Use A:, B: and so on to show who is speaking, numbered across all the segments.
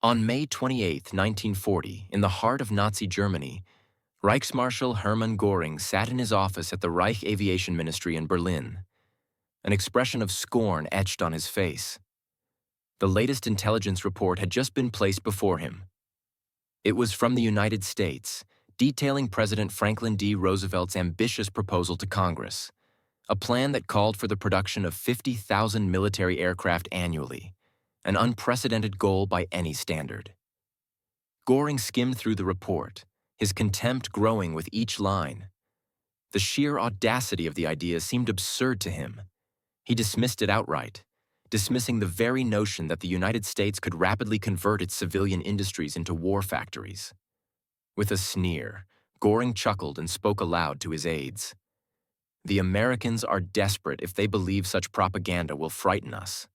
A: On May 28, 1940, in the heart of Nazi Germany, Reichsmarschall Hermann Göring sat in his office at the Reich Aviation Ministry in Berlin. An expression of scorn etched on his face. The latest intelligence report had just been placed before him. It was from the United States, detailing President Franklin D. Roosevelt's ambitious proposal to Congress, a plan that called for the production of 50,000 military aircraft annually, an unprecedented goal by any standard. Göring skimmed through the report, his contempt growing with each line. The sheer audacity of the idea seemed absurd to him. He dismissed it outright, dismissing the very notion that the United States could rapidly convert its civilian industries into war factories. With a sneer, Göring chuckled and spoke aloud to his aides. "The Americans are desperate if they believe such propaganda will frighten us.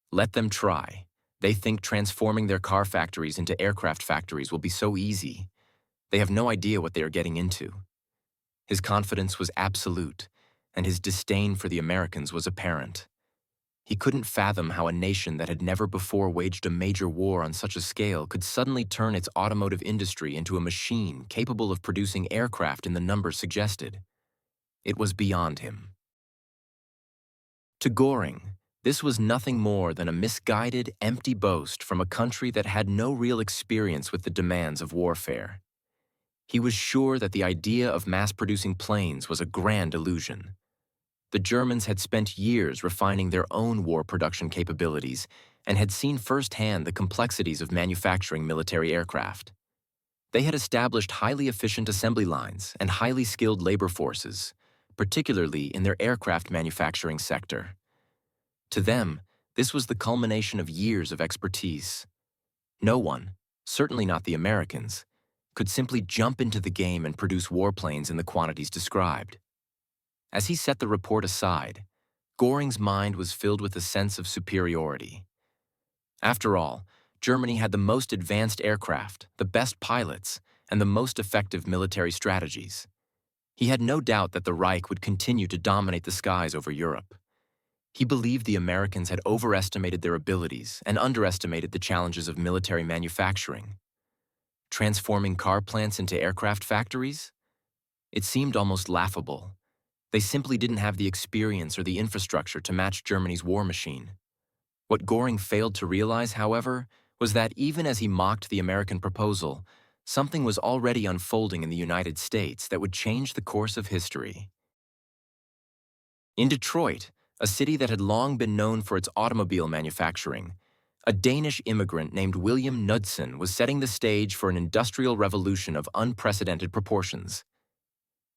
A: Let them try. They think transforming their car factories into aircraft factories will be so easy. They have no idea what they are getting into." His confidence was absolute, and his disdain for the Americans was apparent. He couldn't fathom how a nation that had never before waged a major war on such a scale could suddenly turn its automotive industry into a machine capable of producing aircraft in the numbers suggested. It was beyond him. To Göring, this was nothing more than a misguided, empty boast from a country that had no real experience with the demands of warfare. He was sure that the idea of mass-producing planes was a grand illusion. The Germans had spent years refining their own war production capabilities and had seen firsthand the complexities of manufacturing military aircraft. They had established highly efficient assembly lines and highly skilled labor forces, particularly in their aircraft manufacturing sector. To them, this was the culmination of years of expertise. No one, certainly not the Americans, could simply jump into the game and produce warplanes in the quantities described. As he set the report aside, Göring's mind was filled with a sense of superiority. After all, Germany had the most advanced aircraft, the best pilots, and the most effective military strategies. He had no doubt that the Reich would continue to dominate the skies over Europe. He believed the Americans had overestimated their abilities and underestimated the challenges of military manufacturing. Transforming car plants into aircraft factories? It seemed almost laughable. They simply didn't have the experience or the infrastructure to match Germany's war machine. What Göring failed to realize, however, was that even as he mocked the American proposal, something was already unfolding in the United States that would change the course of history. In Detroit, a city that had long been known for its automobile manufacturing, a Danish immigrant named William Knudsen was setting the stage for an industrial revolution of unprecedented proportions.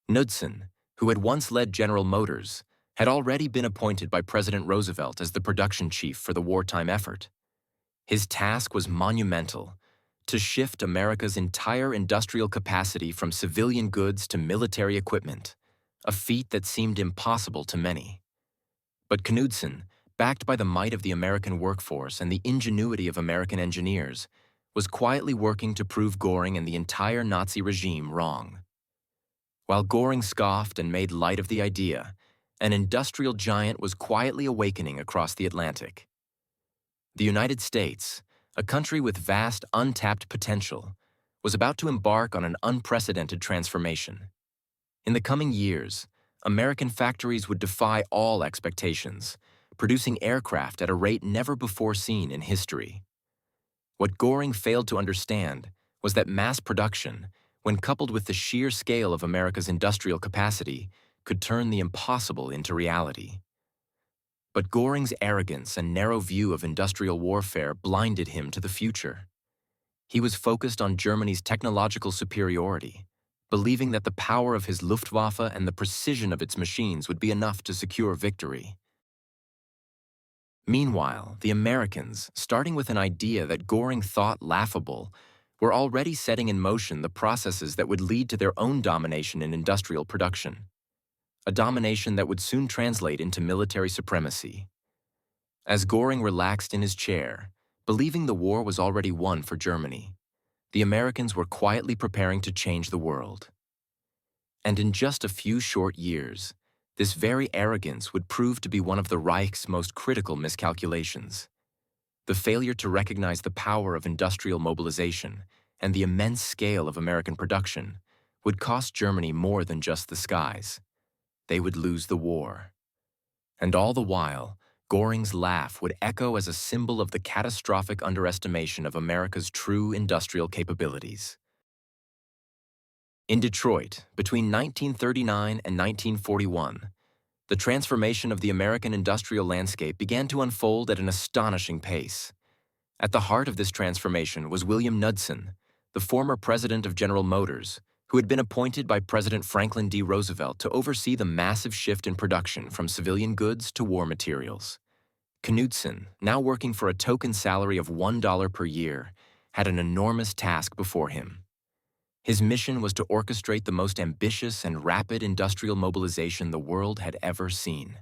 A: Knudsen, who had once led General Motors, had already been appointed by President Roosevelt as the production chief for the wartime effort. His task was monumental: to shift America's entire industrial capacity from civilian goods to military equipment, a feat that seemed impossible to many. But Knudsen, backed by the might of the American workforce and the ingenuity of American engineers, was quietly working to prove Göring and the entire Nazi regime wrong. While Göring scoffed and made light of the idea, an industrial giant was quietly awakening across the Atlantic. The United States, a country with vast untapped potential, was about to embark on an unprecedented transformation. In the coming years, American factories would defy all expectations, producing aircraft at a rate never before seen in history. What Göring failed to understand was that mass production, when coupled with the sheer scale of America's industrial capacity, could turn the impossible into reality. But Göring's arrogance and narrow view of industrial warfare blinded him to the future. He was focused on Germany's technological superiority, believing that the power of his Luftwaffe and the precision of its machines would be enough to secure victory. Meanwhile, the Americans, starting with an idea that Göring thought laughable, were already setting in motion the processes that would lead to their own domination in industrial production, a domination that would soon translate into military supremacy. As Göring relaxed in his chair, believing the war was already won for Germany, the Americans were quietly preparing to change the world. And in just a few short years, this very arrogance would prove to be one of the Reich's most critical miscalculations. The failure to recognize the power of industrial mobilization and the immense scale of American production would cost Germany more than just the skies. They would lose the war. And all the while, Göring's laugh would echo as a symbol of the catastrophic underestimation of America's true industrial capabilities. In Detroit, between 1939 and 1941, the transformation of the American industrial landscape began to unfold at an astonishing pace. At the heart of this transformation was William Knudsen, the former president of General Motors, who had been appointed by President Franklin D. Roosevelt to oversee the massive shift in production from civilian goods to war materials. Knudsen, now working for a token salary of $1 per year, had an enormous task before him. His mission was to orchestrate the most ambitious and rapid industrial mobilization the world had ever seen.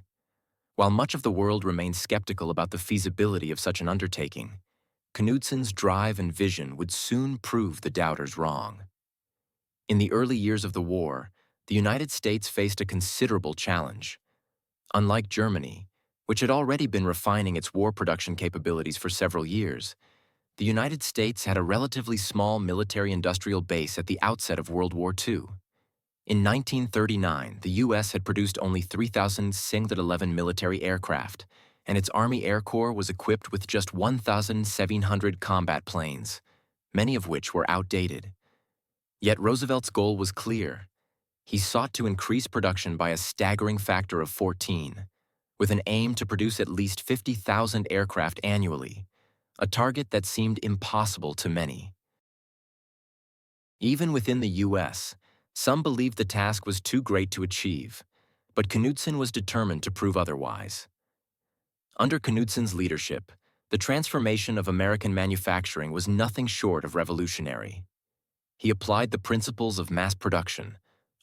A: While much of the world remained skeptical about the feasibility of such an undertaking, Knudsen's drive and vision would soon prove the doubters wrong. In the early years of the war, the United States faced a considerable challenge. Unlike Germany, which had already been refining its war production capabilities for several years, the United States had a relatively small military-industrial base at the outset of World War II. In 1939, the U.S. had produced only 3,611 military aircraft, and its Army Air Corps was equipped with just 1,700 combat planes, many of which were outdated. Yet Roosevelt's goal was clear. He sought to increase production by a staggering factor of 14, with an aim to produce at least 50,000 aircraft annually, a target that seemed impossible to many. Even within the U.S., some believed the task was too great to achieve, but Knudsen was determined to prove otherwise. Under Knudsen's leadership, the transformation of American manufacturing was nothing short of revolutionary. He applied the principles of mass production,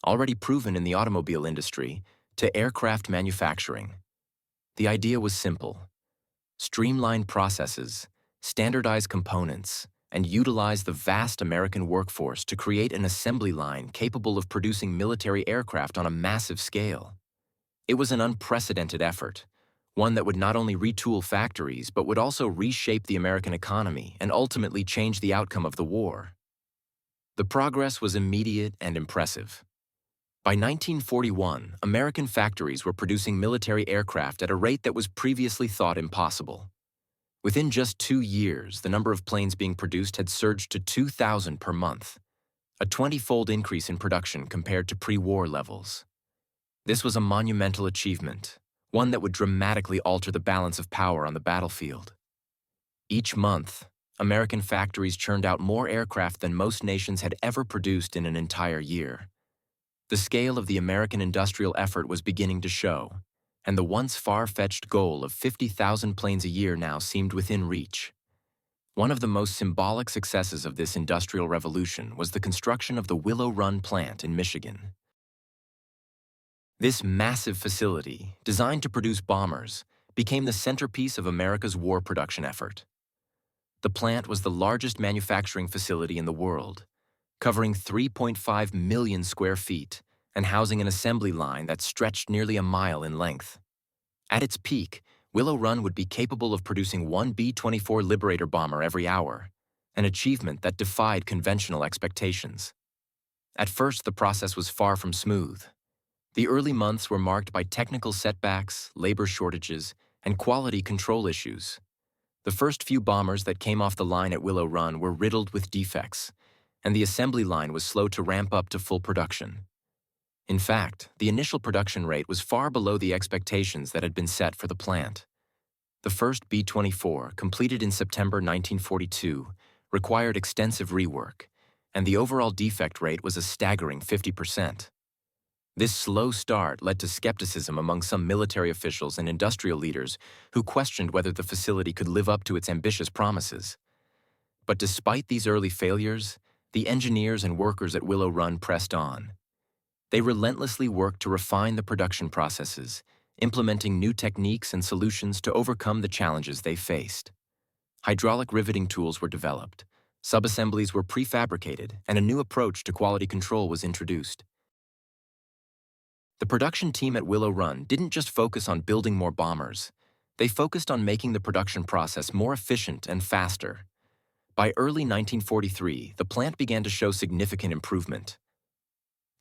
A: already proven in the automobile industry, to aircraft manufacturing. The idea was simple: streamline processes, standardize components, and utilize the vast American workforce to create an assembly line capable of producing military aircraft on a massive scale. It was an unprecedented effort, one that would not only retool factories but would also reshape the American economy and ultimately change the outcome of the war. The progress was immediate and impressive. By 1941, American factories were producing military aircraft at a rate that was previously thought impossible. Within just 2 years, the number of planes being produced had surged to 2,000 per month, a 20-fold increase in production compared to pre-war levels. This was a monumental achievement, one that would dramatically alter the balance of power on the battlefield. Each month, American factories churned out more aircraft than most nations had ever produced in an entire year. The scale of the American industrial effort was beginning to show, and the once far-fetched goal of 50,000 planes a year now seemed within reach. One of the most symbolic successes of this industrial revolution was the construction of the Willow Run plant in Michigan. This massive facility, designed to produce bombers, became the centerpiece of America's war production effort. The plant was the largest manufacturing facility in the world, covering 3.5 million square feet and housing an assembly line that stretched nearly a mile in length. At its peak, Willow Run would be capable of producing one B-24 Liberator bomber every hour, an achievement that defied conventional expectations. At first, the process was far from smooth. The early months were marked by technical setbacks, labor shortages, and quality control issues. The first few bombers that came off the line at Willow Run were riddled with defects, and the assembly line was slow to ramp up to full production. In fact, the initial production rate was far below the expectations that had been set for the plant. The first B-24, completed in September 1942, required extensive rework, and the overall defect rate was a staggering 50%. This slow start led to skepticism among some military officials and industrial leaders who questioned whether the facility could live up to its ambitious promises. But despite these early failures, the engineers and workers at Willow Run pressed on. They relentlessly worked to refine the production processes, implementing new techniques and solutions to overcome the challenges they faced. Hydraulic riveting tools were developed, subassemblies were prefabricated, and a new approach to quality control was introduced. The production team at Willow Run didn't just focus on building more bombers. They focused on making the production process more efficient and faster. By early 1943, the plant began to show significant improvement.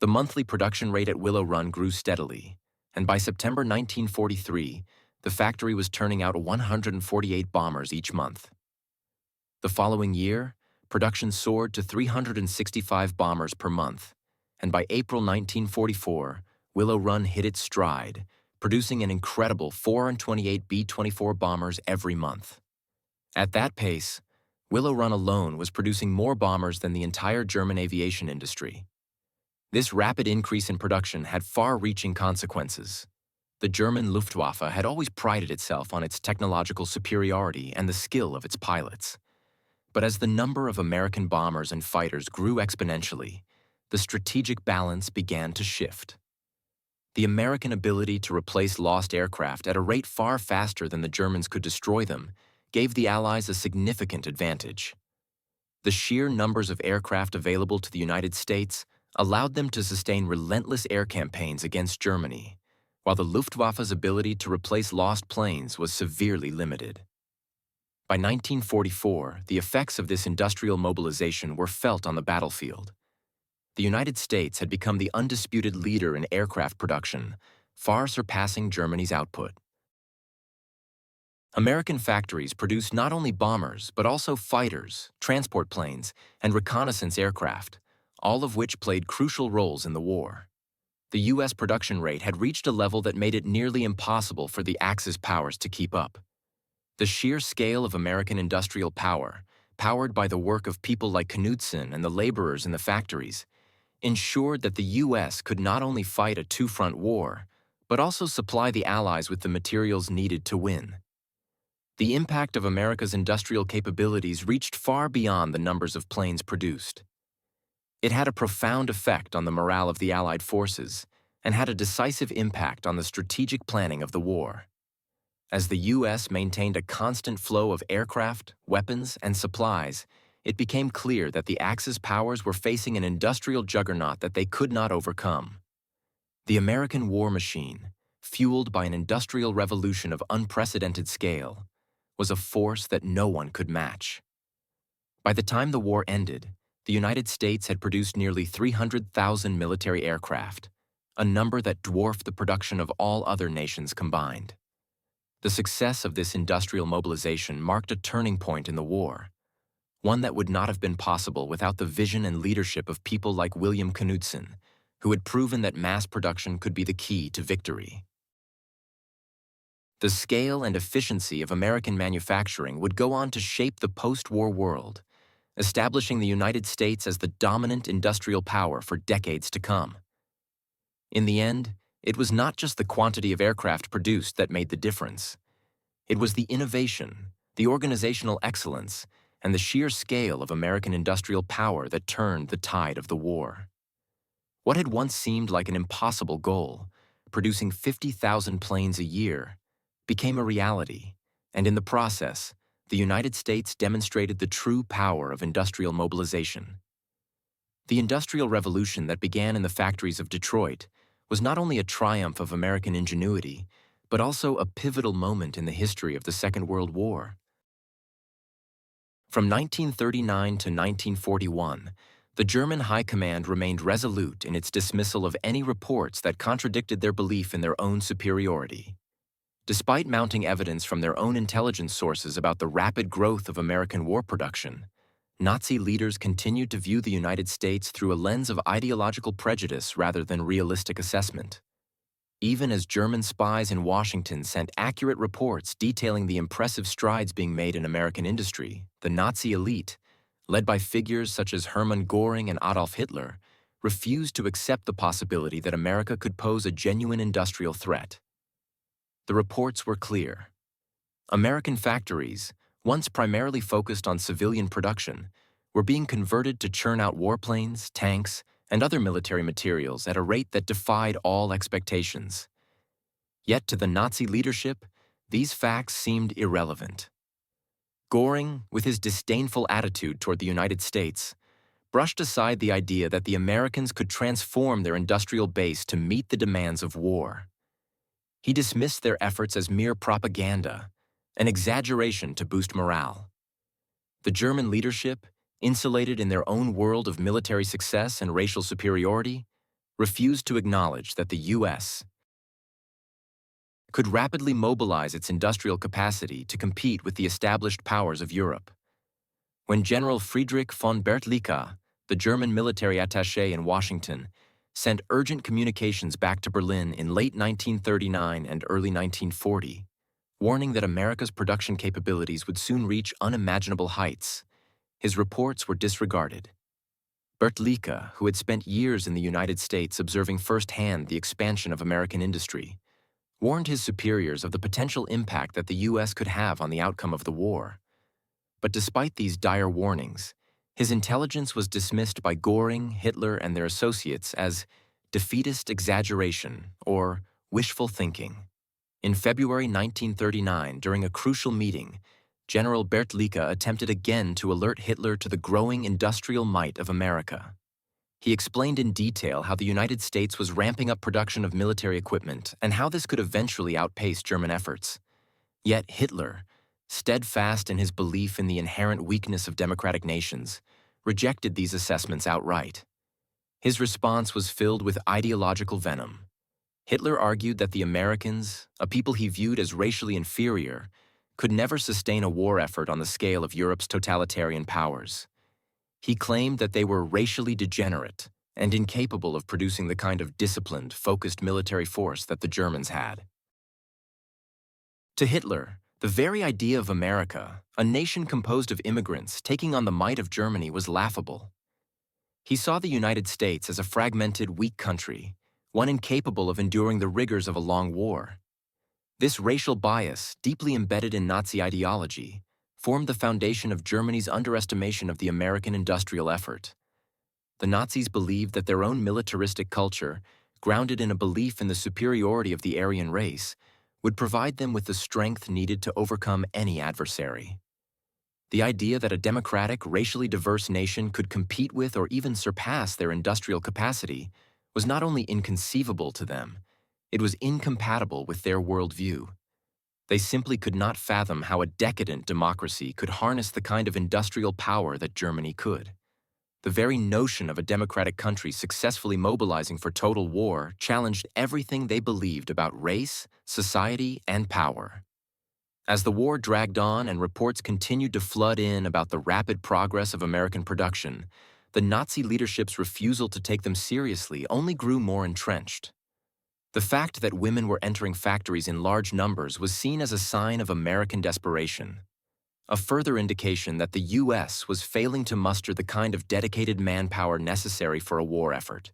A: The monthly production rate at Willow Run grew steadily, and by September 1943, the factory was turning out 148 bombers each month. The following year, production soared to 365 bombers per month, and by April 1944, Willow Run hit its stride, producing an incredible 428 B-24 bombers every month. At that pace, Willow Run alone was producing more bombers than the entire German aviation industry. This rapid increase in production had far-reaching consequences. The German Luftwaffe had always prided itself on its technological superiority and the skill of its pilots. But as the number of American bombers and fighters grew exponentially, the strategic balance began to shift. The American ability to replace lost aircraft at a rate far faster than the Germans could destroy them gave the Allies a significant advantage. The sheer numbers of aircraft available to the United States allowed them to sustain relentless air campaigns against Germany, while the Luftwaffe's ability to replace lost planes was severely limited. By 1944, the effects of this industrial mobilization were felt on the battlefield. The United States had become the undisputed leader in aircraft production, far surpassing Germany's output. American factories produced not only bombers, but also fighters, transport planes, and reconnaissance aircraft, all of which played crucial roles in the war. The U.S. production rate had reached a level that made it nearly impossible for the Axis powers to keep up. The sheer scale of American industrial power, powered by the work of people like Knudsen and the laborers in the factories, ensured that the U.S. could not only fight a two-front war, but also supply the Allies with the materials needed to win. The impact of America's industrial capabilities reached far beyond the numbers of planes produced. It had a profound effect on the morale of the Allied forces and had a decisive impact on the strategic planning of the war. As the U.S. maintained a constant flow of aircraft, weapons, and supplies, it became clear that the Axis powers were facing an industrial juggernaut that they could not overcome. The American war machine, fueled by an industrial revolution of unprecedented scale, was a force that no one could match. By the time the war ended, the United States had produced nearly 300,000 military aircraft, a number that dwarfed the production of all other nations combined. The success of this industrial mobilization marked a turning point in the war, one that would not have been possible without the vision and leadership of people like William Knudsen, who had proven that mass production could be the key to victory. The scale and efficiency of American manufacturing would go on to shape the post-war world, establishing the United States as the dominant industrial power for decades to come. In the end, it was not just the quantity of aircraft produced that made the difference. It was the innovation, the organizational excellence, and the sheer scale of American industrial power that turned the tide of the war. What had once seemed like an impossible goal, producing 50,000 planes a year, became a reality, and in the process, the United States demonstrated the true power of industrial mobilization. The Industrial Revolution that began in the factories of Detroit was not only a triumph of American ingenuity, but also a pivotal moment in the history of the Second World War. From 1939 to 1941, the German High Command remained resolute in its dismissal of any reports that contradicted their belief in their own superiority. Despite mounting evidence from their own intelligence sources about the rapid growth of American war production, Nazi leaders continued to view the United States through a lens of ideological prejudice rather than realistic assessment. Even as German spies in Washington sent accurate reports detailing the impressive strides being made in American industry, the Nazi elite, led by figures such as Hermann Göring and Adolf Hitler, refused to accept the possibility that America could pose a genuine industrial threat. The reports were clear. American factories, once primarily focused on civilian production, were being converted to churn out warplanes, tanks, and other military materials at a rate that defied all expectations. Yet to the Nazi leadership, these facts seemed irrelevant. Göring, with his disdainful attitude toward the United States, brushed aside the idea that the Americans could transform their industrial base to meet the demands of war. He dismissed their efforts as mere propaganda, an exaggeration to boost morale. The German leadership, insulated in their own world of military success and racial superiority, refused to acknowledge that the U.S. could rapidly mobilize its industrial capacity to compete with the established powers of Europe. When General Friedrich von Bertlicka, the German military attaché in Washington, sent urgent communications back to Berlin in late 1939 and early 1940, warning that America's production capabilities would soon reach unimaginable heights, his reports were disregarded. Bertlicka, who had spent years in the United States observing firsthand the expansion of American industry, warned his superiors of the potential impact that the U.S. could have on the outcome of the war. But despite these dire warnings, his intelligence was dismissed by Göring, Hitler, and their associates as defeatist exaggeration or wishful thinking. In February 1939, during a crucial meeting, General Bertlicka attempted again to alert Hitler to the growing industrial might of America. He explained in detail how the United States was ramping up production of military equipment and how this could eventually outpace German efforts. Yet Hitler, steadfast in his belief in the inherent weakness of democratic nations, rejected these assessments outright. His response was filled with ideological venom. Hitler argued that the Americans, a people he viewed as racially inferior, could never sustain a war effort on the scale of Europe's totalitarian powers. He claimed that they were racially degenerate and incapable of producing the kind of disciplined, focused military force that the Germans had. To Hitler, the very idea of America, a nation composed of immigrants taking on the might of Germany, was laughable. He saw the United States as a fragmented, weak country, one incapable of enduring the rigors of a long war. This racial bias, deeply embedded in Nazi ideology, formed the foundation of Germany's underestimation of the American industrial effort. The Nazis believed that their own militaristic culture, grounded in a belief in the superiority of the Aryan race, would provide them with the strength needed to overcome any adversary. The idea that a democratic, racially diverse nation could compete with or even surpass their industrial capacity was not only inconceivable to them, it was incompatible with their worldview. They simply could not fathom how a decadent democracy could harness the kind of industrial power that Germany could. The very notion of a democratic country successfully mobilizing for total war challenged everything they believed about race, society, and power. As the war dragged on and reports continued to flood in about the rapid progress of American production, the Nazi leadership's refusal to take them seriously only grew more entrenched. The fact that women were entering factories in large numbers was seen as a sign of American desperation, a further indication that the U.S. was failing to muster the kind of dedicated manpower necessary for a war effort.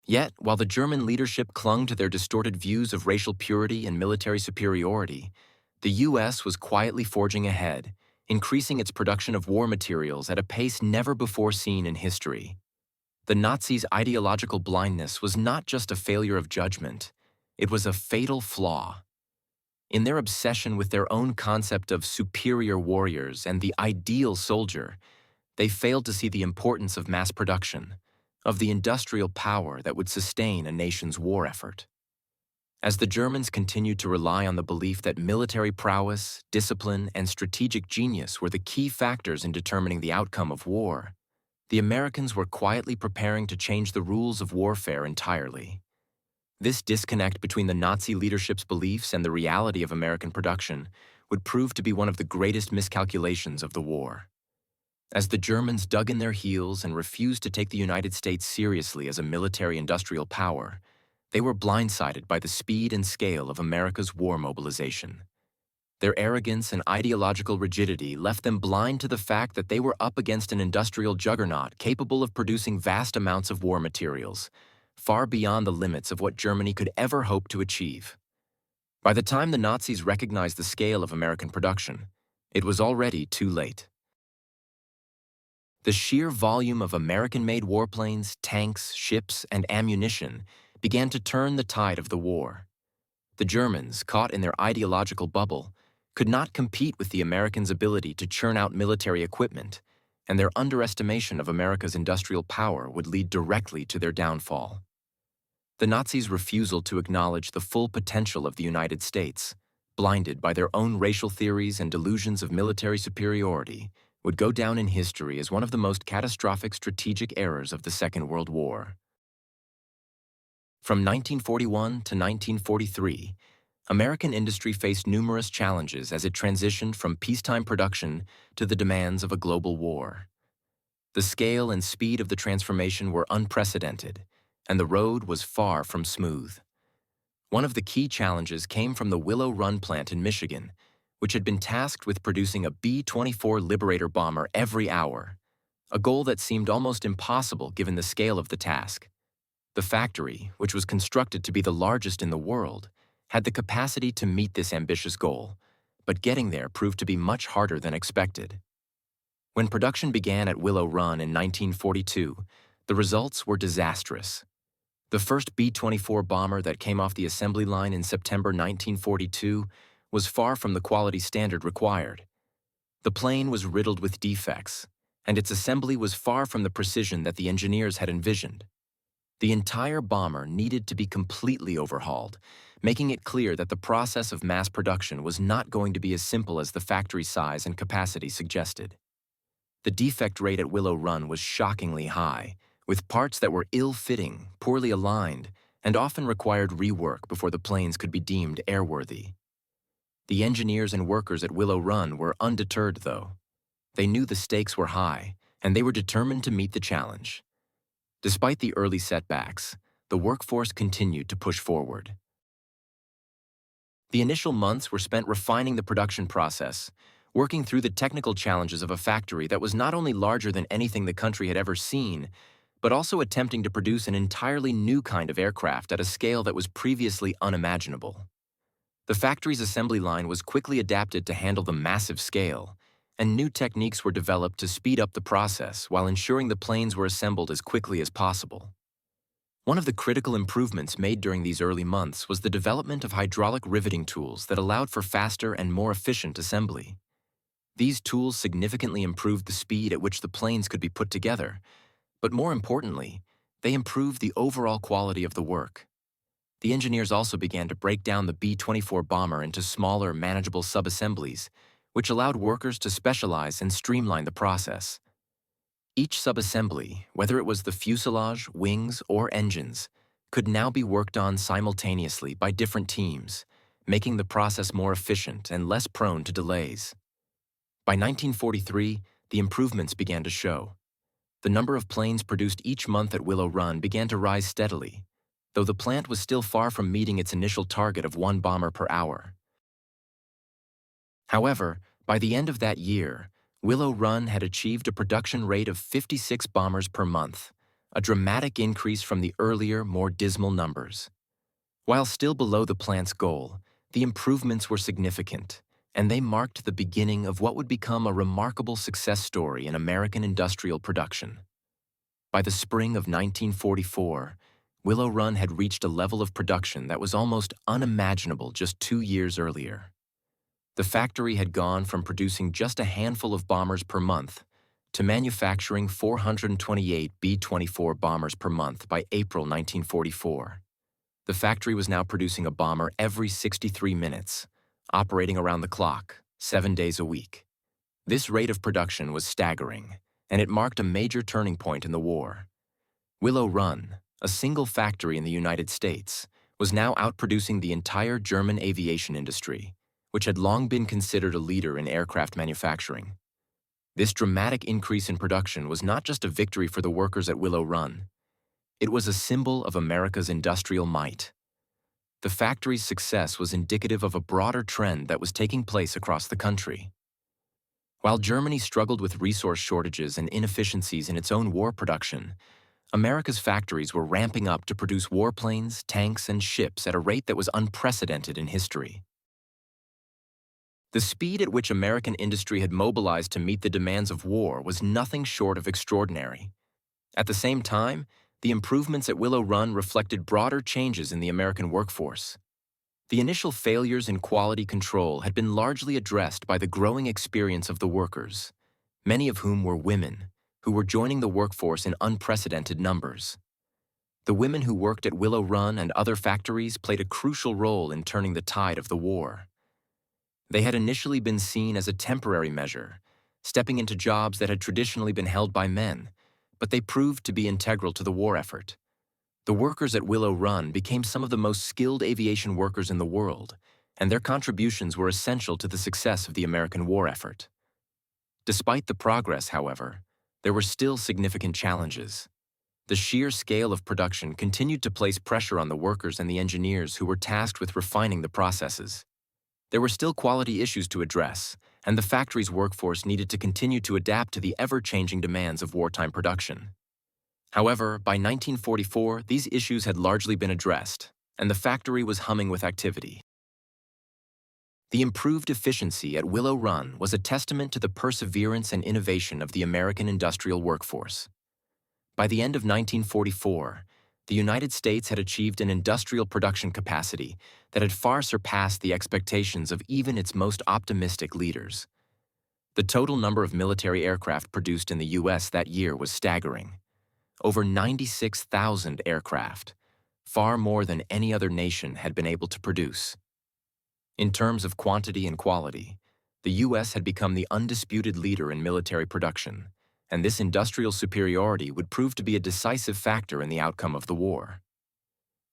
A: Yet, while the German leadership clung to their distorted views of racial purity and military superiority, the U.S. was quietly forging ahead, increasing its production of war materials at a pace never before seen in history. The Nazis' ideological blindness was not just a failure of judgment, it was a fatal flaw. In their obsession with their own concept of superior warriors and the ideal soldier, they failed to see the importance of mass production, of the industrial power that would sustain a nation's war effort. As the Germans continued to rely on the belief that military prowess, discipline, and strategic genius were the key factors in determining the outcome of war, the Americans were quietly preparing to change the rules of warfare entirely. This disconnect between the Nazi leadership's beliefs and the reality of American production would prove to be one of the greatest miscalculations of the war. As the Germans dug in their heels and refused to take the United States seriously as a military-industrial power, they were blindsided by the speed and scale of America's war mobilization. Their arrogance and ideological rigidity left them blind to the fact that they were up against an industrial juggernaut capable of producing vast amounts of war materials, far beyond the limits of what Germany could ever hope to achieve. By the time the Nazis recognized the scale of American production, it was already too late. The sheer volume of American-made warplanes, tanks, ships, and ammunition began to turn the tide of the war. The Germans, caught in their ideological bubble, could not compete with the Americans' ability to churn out military equipment, and their underestimation of America's industrial power would lead directly to their downfall. The Nazis' refusal to acknowledge the full potential of the United States, blinded by their own racial theories and delusions of military superiority, would go down in history as one of the most catastrophic strategic errors of the Second World War. From 1941 to 1943, American industry faced numerous challenges as it transitioned from peacetime production to the demands of a global war. The scale and speed of the transformation were unprecedented, and the road was far from smooth. One of the key challenges came from the Willow Run plant in Michigan, which had been tasked with producing a B-24 Liberator bomber every hour, a goal that seemed almost impossible given the scale of the task. The factory, which was constructed to be the largest in the world, had the capacity to meet this ambitious goal, but getting there proved to be much harder than expected. When production began at Willow Run in 1942, the results were disastrous. The first B-24 bomber that came off the assembly line in September 1942 was far from the quality standard required. The plane was riddled with defects, and its assembly was far from the precision that the engineers had envisioned. The entire bomber needed to be completely overhauled, making it clear that the process of mass production was not going to be as simple as the factory size and capacity suggested. The defect rate at Willow Run was shockingly high, with parts that were ill-fitting, poorly aligned, and often required rework before the planes could be deemed airworthy. The engineers and workers at Willow Run were undeterred, though. They knew the stakes were high, and they were determined to meet the challenge. Despite the early setbacks, the workforce continued to push forward. The initial months were spent refining the production process, working through the technical challenges of a factory that was not only larger than anything the country had ever seen, but also attempting to produce an entirely new kind of aircraft at a scale that was previously unimaginable. The factory's assembly line was quickly adapted to handle the massive scale, and new techniques were developed to speed up the process while ensuring the planes were assembled as quickly as possible. One of the critical improvements made during these early months was the development of hydraulic riveting tools that allowed for faster and more efficient assembly. These tools significantly improved the speed at which the planes could be put together, but more importantly, they improved the overall quality of the work. The engineers also began to break down the B-24 bomber into smaller, manageable subassemblies, which allowed workers to specialize and streamline the process. Each subassembly, whether it was the fuselage, wings, or engines, could now be worked on simultaneously by different teams, making the process more efficient and less prone to delays. By 1943, the improvements began to show. The number of planes produced each month at Willow Run began to rise steadily, though the plant was still far from meeting its initial target of 1 bomber per hour. However, by the end of that year, Willow Run had achieved a production rate of 56 bombers per month, a dramatic increase from the earlier, more dismal numbers. While still below the plant's goal, the improvements were significant, and they marked the beginning of what would become a remarkable success story in American industrial production. By the spring of 1944, Willow Run had reached a level of production that was almost unimaginable just 2 years earlier. The factory had gone from producing just a handful of bombers per month to manufacturing 428 B-24 bombers per month by April 1944. The factory was now producing a bomber every 63 minutes, operating around the clock, 7 days a week. This rate of production was staggering, and it marked a major turning point in the war. Willow Run, a single factory in the United States, was now outproducing the entire German aviation industry, which had long been considered a leader in aircraft manufacturing. This dramatic increase in production was not just a victory for the workers at Willow Run. It was a symbol of America's industrial might. The factory's success was indicative of a broader trend that was taking place across the country. While Germany struggled with resource shortages and inefficiencies in its own war production, America's factories were ramping up to produce warplanes, tanks, and ships at a rate that was unprecedented in history. The speed at which American industry had mobilized to meet the demands of war was nothing short of extraordinary. At the same time, the improvements at Willow Run reflected broader changes in the American workforce. The initial failures in quality control had been largely addressed by the growing experience of the workers, many of whom were women, who were joining the workforce in unprecedented numbers. The women who worked at Willow Run and other factories played a crucial role in turning the tide of the war. They had initially been seen as a temporary measure, stepping into jobs that had traditionally been held by men, but they proved to be integral to the war effort. The workers at Willow Run became some of the most skilled aviation workers in the world, and their contributions were essential to the success of the American war effort. Despite the progress, however, there were still significant challenges. The sheer scale of production continued to place pressure on the workers and the engineers who were tasked with refining the processes. There were still quality issues to address, and the factory's workforce needed to continue to adapt to the ever-changing demands of wartime production. However, by 1944, these issues had largely been addressed, and the factory was humming with activity. The improved efficiency at Willow Run was a testament to the perseverance and innovation of the American industrial workforce. By the end of 1944, the United States had achieved an industrial production capacity that had far surpassed the expectations of even its most optimistic leaders. The total number of military aircraft produced in the U.S. that year was staggering. Over 96,000 aircraft, far more than any other nation had been able to produce. In terms of quantity and quality, the U.S. had become the undisputed leader in military production, and this industrial superiority would prove to be a decisive factor in the outcome of the war.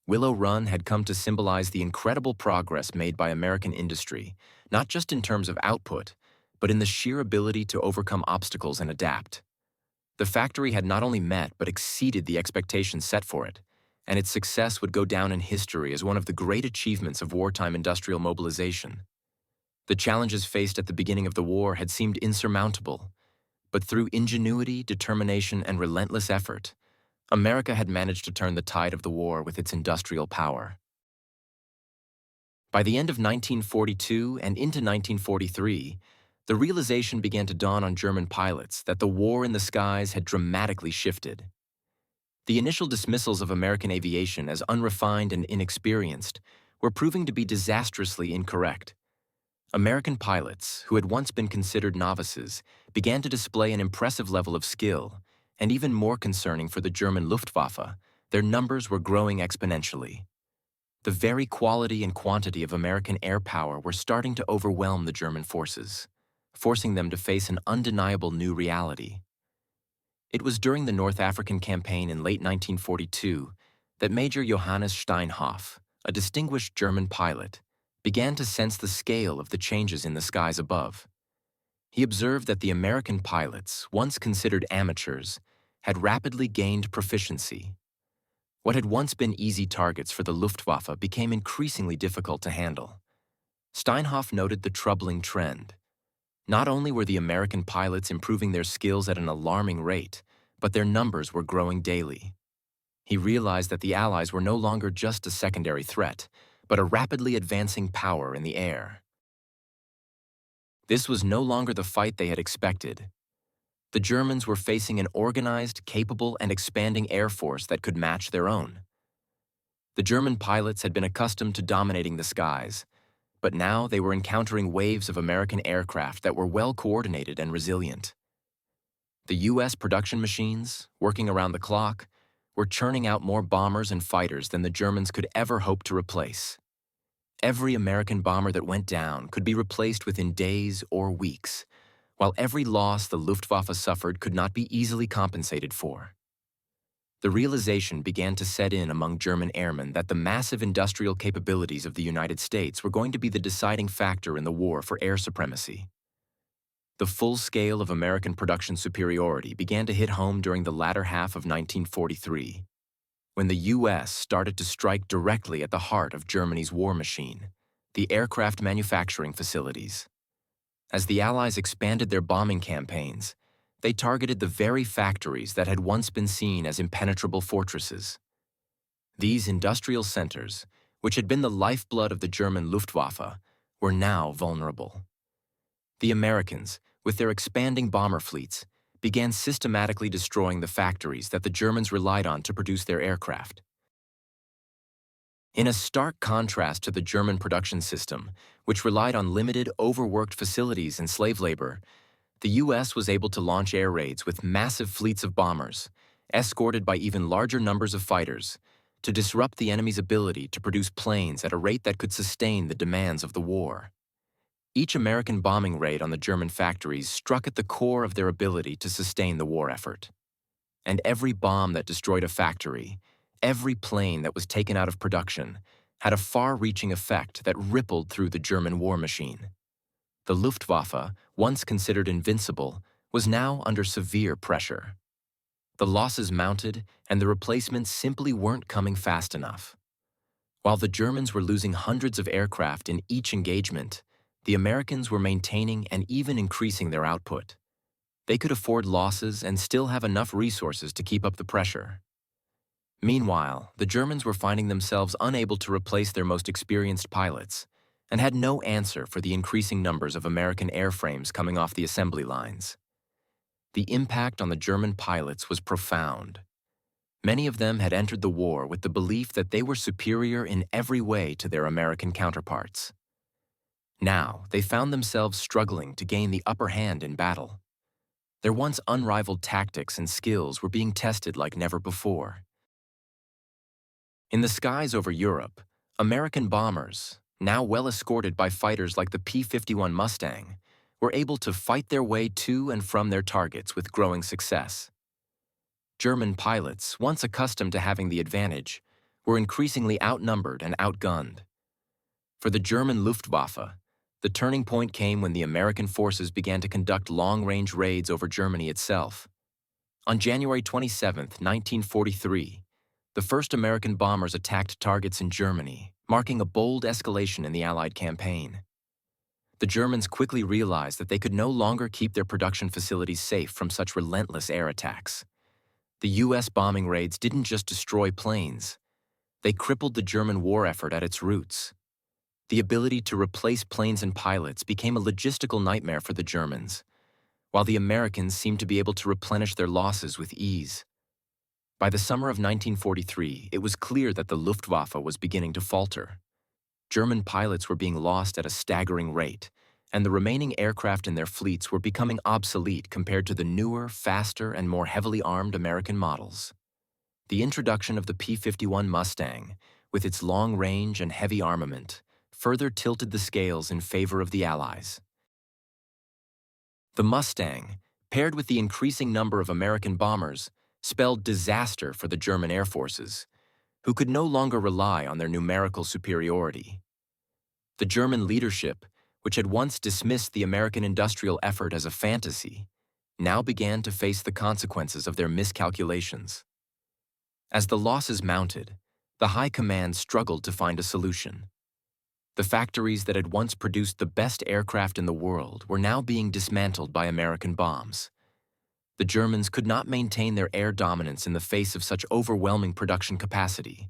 A: Willow Run had come to symbolize the incredible progress made by American industry, not just in terms of output, but in the sheer ability to overcome obstacles and adapt. The factory had not only met but exceeded the expectations set for it, and its success would go down in history as one of the great achievements of wartime industrial mobilization. The challenges faced at the beginning of the war had seemed insurmountable, but through ingenuity, determination, and relentless effort, America had managed to turn the tide of the war with its industrial power. By the end of 1942 and into 1943, the realization began to dawn on German pilots that the war in the skies had dramatically shifted. The initial dismissals of American aviation as unrefined and inexperienced were proving to be disastrously incorrect. American pilots, who had once been considered novices, began to display an impressive level of skill, and even more concerning for the German Luftwaffe, their numbers were growing exponentially. The very quality and quantity of American air power were starting to overwhelm the German forces, forcing them to face an undeniable new reality. It was during the North African campaign in late 1942 that Major Johannes Steinhoff, a distinguished German pilot, began to sense the scale of the changes in the skies above. He observed that the American pilots, once considered amateurs, had rapidly gained proficiency. What had once been easy targets for the Luftwaffe became increasingly difficult to handle. Steinhoff noted the troubling trend. Not only were the American pilots improving their skills at an alarming rate, but their numbers were growing daily. He realized that the Allies were no longer just a secondary threat, but a rapidly advancing power in the air. This was no longer the fight they had expected. The Germans were facing an organized, capable, and expanding air force that could match their own. The German pilots had been accustomed to dominating the skies, but now they were encountering waves of American aircraft that were well coordinated and resilient. The U.S. production machines, working around the clock, were churning out more bombers and fighters than the Germans could ever hope to replace. Every American bomber that went down could be replaced within days or weeks, while every loss the Luftwaffe suffered could not be easily compensated for. The realization began to set in among German airmen that the massive industrial capabilities of the United States were going to be the deciding factor in the war for air supremacy. The full scale of American production superiority began to hit home during the latter half of 1943, when the U.S. started to strike directly at the heart of Germany's war machine, the aircraft manufacturing facilities. As the Allies expanded their bombing campaigns, they targeted the very factories that had once been seen as impenetrable fortresses. These industrial centers, which had been the lifeblood of the German Luftwaffe, were now vulnerable. The Americans, with their expanding bomber fleets, began systematically destroying the factories that the Germans relied on to produce their aircraft. In a stark contrast to the German production system, which relied on limited, overworked facilities and slave labor, the U.S. was able to launch air raids with massive fleets of bombers, escorted by even larger numbers of fighters, to disrupt the enemy's ability to produce planes at a rate that could sustain the demands of the war. Each American bombing raid on the German factories struck at the core of their ability to sustain the war effort. And every bomb that destroyed a factory, every plane that was taken out of production, had a far-reaching effect that rippled through the German war machine. The Luftwaffe, once considered invincible, was now under severe pressure. The losses mounted, and the replacements simply weren't coming fast enough. While the Germans were losing hundreds of aircraft in each engagement, the Americans were maintaining and even increasing their output. They could afford losses and still have enough resources to keep up the pressure. Meanwhile, the Germans were finding themselves unable to replace their most experienced pilots and had no answer for the increasing numbers of American airframes coming off the assembly lines. The impact on the German pilots was profound. Many of them had entered the war with the belief that they were superior in every way to their American counterparts. Now, they found themselves struggling to gain the upper hand in battle. Their once unrivaled tactics and skills were being tested like never before. In the skies over Europe, American bombers, now well escorted by fighters like the P-51 Mustang, were able to fight their way to and from their targets with growing success. German pilots, once accustomed to having the advantage, were increasingly outnumbered and outgunned. For the German Luftwaffe, the turning point came when the American forces began to conduct long-range raids over Germany itself. On January 27, 1943, the first American bombers attacked targets in Germany, marking a bold escalation in the Allied campaign. The Germans quickly realized that they could no longer keep their production facilities safe from such relentless air attacks. The U.S. bombing raids didn't just destroy planes. They crippled the German war effort at its roots. The ability to replace planes and pilots became a logistical nightmare for the Germans, while the Americans seemed to be able to replenish their losses with ease. By the summer of 1943, it was clear that the Luftwaffe was beginning to falter. German pilots were being lost at a staggering rate, and the remaining aircraft in their fleets were becoming obsolete compared to the newer, faster, and more heavily armed American models. The introduction of the P-51 Mustang, with its long range and heavy armament, further tilted the scales in favor of the Allies. The Mustang, paired with the increasing number of American bombers, spelled disaster for the German air forces, who could no longer rely on their numerical superiority. The German leadership, which had once dismissed the American industrial effort as a fantasy, now began to face the consequences of their miscalculations. As the losses mounted, the High Command struggled to find a solution. The factories that had once produced the best aircraft in the world were now being dismantled by American bombs. The Germans could not maintain their air dominance in the face of such overwhelming production capacity.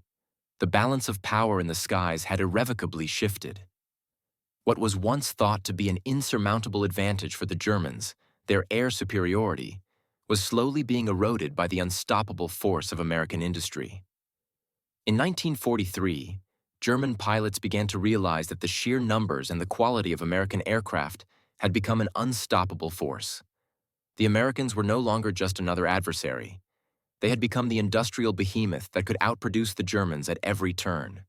A: The balance of power in the skies had irrevocably shifted. What was once thought to be an insurmountable advantage for the Germans, their air superiority, was slowly being eroded by the unstoppable force of American industry. In 1943, German pilots began to realize that the sheer numbers and the quality of American aircraft had become an unstoppable force. The Americans were no longer just another adversary. They had become the industrial behemoth that could outproduce the Germans at every turn.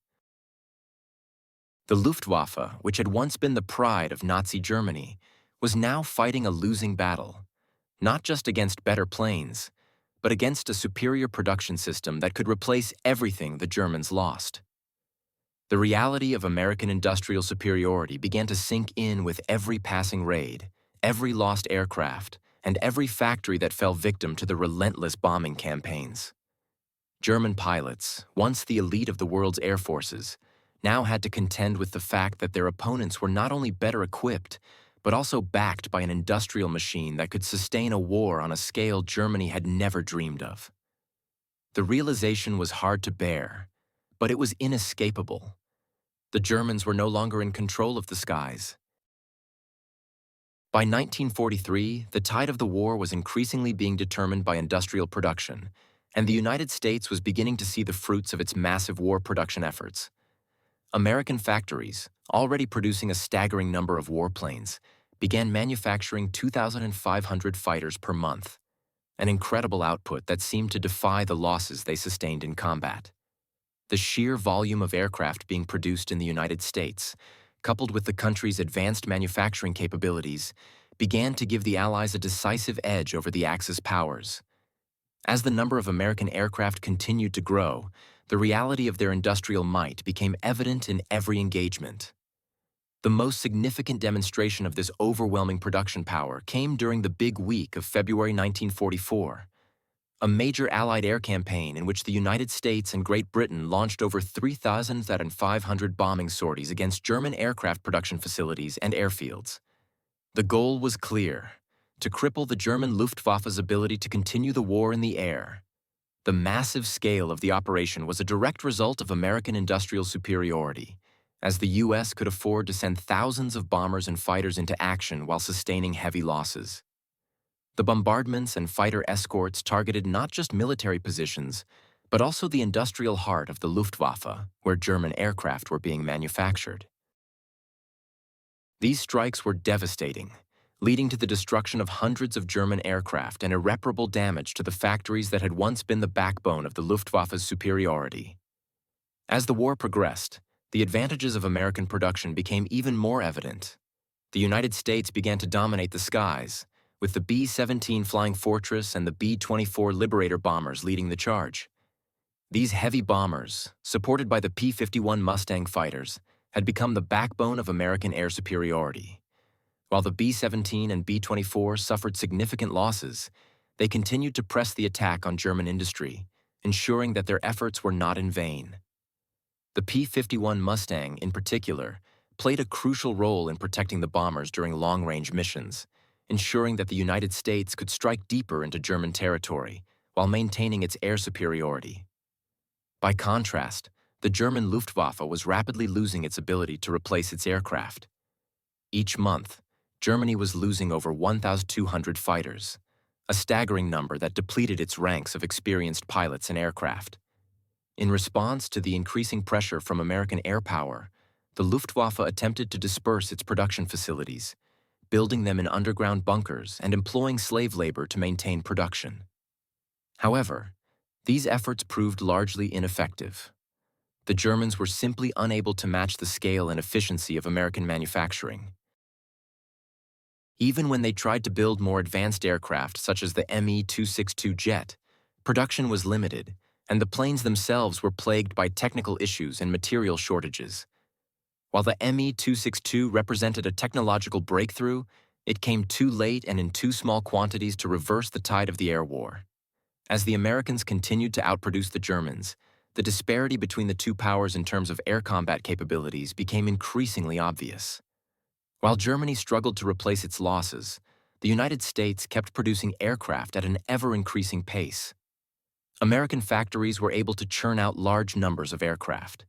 A: The Luftwaffe, which had once been the pride of Nazi Germany, was now fighting a losing battle, not just against better planes, but against a superior production system that could replace everything the Germans lost. The reality of American industrial superiority began to sink in with every passing raid, every lost aircraft, and every factory that fell victim to the relentless bombing campaigns. German pilots, once the elite of the world's air forces, now had to contend with the fact that their opponents were not only better equipped, but also backed by an industrial machine that could sustain a war on a scale Germany had never dreamed of. The realization was hard to bear, but it was inescapable. The Germans were no longer in control of the skies. By 1943, the tide of the war was increasingly being determined by industrial production, and the United States was beginning to see the fruits of its massive war production efforts. American factories, already producing a staggering number of warplanes, began manufacturing 2,500 fighters per month. an incredible output that seemed to defy the losses they sustained in combat. The sheer volume of aircraft being produced in the United States, coupled with the country's advanced manufacturing capabilities, began to give the Allies a decisive edge over the Axis powers. As the number of American aircraft continued to grow, the reality of their industrial might became evident in every engagement. The most significant demonstration of this overwhelming production power came during the Big Week of February 1944, a major Allied air campaign in which the United States and Great Britain launched over 3,500 bombing sorties against German aircraft production facilities and airfields. The goal was clear: to cripple the German Luftwaffe's ability to continue the war in the air. The massive scale of the operation was a direct result of American industrial superiority, as the U.S. could afford to send thousands of bombers and fighters into action while sustaining heavy losses. The bombardments and fighter escorts targeted not just military positions, but also the industrial heart of the Luftwaffe, where German aircraft were being manufactured. These strikes were devastating, leading to the destruction of hundreds of German aircraft and irreparable damage to the factories that had once been the backbone of the Luftwaffe's superiority. As the war progressed, the advantages of American production became even more evident. The United States began to dominate the skies, with the B-17 Flying Fortress and the B-24 Liberator bombers leading the charge. These heavy bombers, supported by the P-51 Mustang fighters, had become the backbone of American air superiority. While the B-17 and B-24 suffered significant losses, they continued to press the attack on German industry, ensuring that their efforts were not in vain. The P-51 Mustang, in particular, played a crucial role in protecting the bombers during long-range missions, ensuring that the United States could strike deeper into German territory while maintaining its air superiority. By contrast, the German Luftwaffe was rapidly losing its ability to replace its aircraft. Each month, Germany was losing over 1,200 fighters, a staggering number that depleted its ranks of experienced pilots and aircraft. In response to the increasing pressure from American air power, the Luftwaffe attempted to disperse its production facilities, building them in underground bunkers and employing slave labor to maintain production. However, these efforts proved largely ineffective. The Germans were simply unable to match the scale and efficiency of American manufacturing. Even when they tried to build more advanced aircraft such as the Me-262 jet, production was limited, and the planes themselves were plagued by technical issues and material shortages. While the Me-262 represented a technological breakthrough, it came too late and in too small quantities to reverse the tide of the air war. As the Americans continued to outproduce the Germans, the disparity between the two powers in terms of air combat capabilities became increasingly obvious. While Germany struggled to replace its losses, the United States kept producing aircraft at an ever-increasing pace. American factories were able to churn out large numbers of aircraft,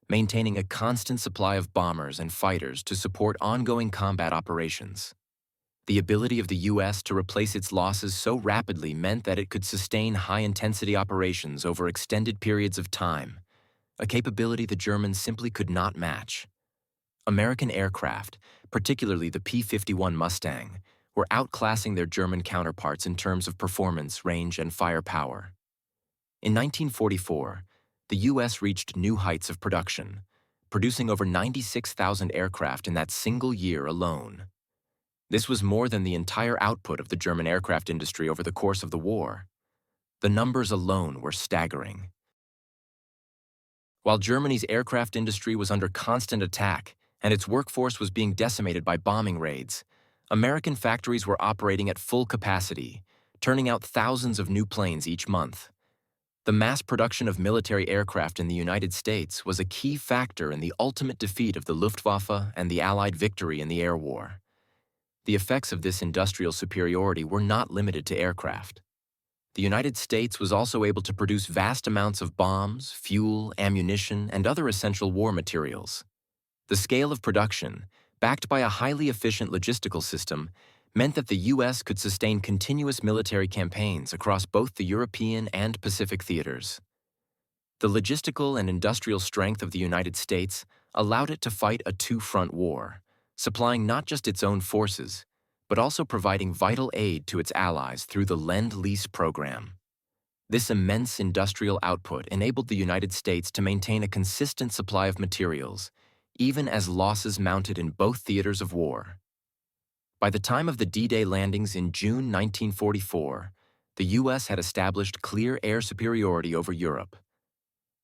A: maintaining a constant supply of bombers and fighters to support ongoing combat operations. The ability of the U.S. to replace its losses so rapidly meant that it could sustain high-intensity operations over extended periods of time, a capability the Germans simply could not match. American aircraft, particularly the P-51 Mustang, were outclassing their German counterparts in terms of performance, range, and firepower. In 1944, the U.S. reached new heights of production, producing over 96,000 aircraft in that single year alone. This was more than the entire output of the German aircraft industry over the course of the war. The numbers alone were staggering. While Germany's aircraft industry was under constant attack and its workforce was being decimated by bombing raids, American factories were operating at full capacity, turning out thousands of new planes each month. The mass production of military aircraft in the United States was a key factor in the ultimate defeat of the Luftwaffe and the Allied victory in the air war. The effects of this industrial superiority were not limited to aircraft. The United States was also able to produce vast amounts of bombs, fuel, ammunition, and other essential war materials. The scale of production, backed by a highly efficient logistical system, meant that the U.S. could sustain continuous military campaigns across both the European and Pacific theaters. The logistical and industrial strength of the United States allowed it to fight a two-front war, supplying not just its own forces, but also providing vital aid to its allies through the Lend-Lease program. This immense industrial output enabled the United States to maintain a consistent supply of materials, even as losses mounted in both theaters of war. By the time of the D-Day landings in June 1944, the U.S. had established clear air superiority over Europe.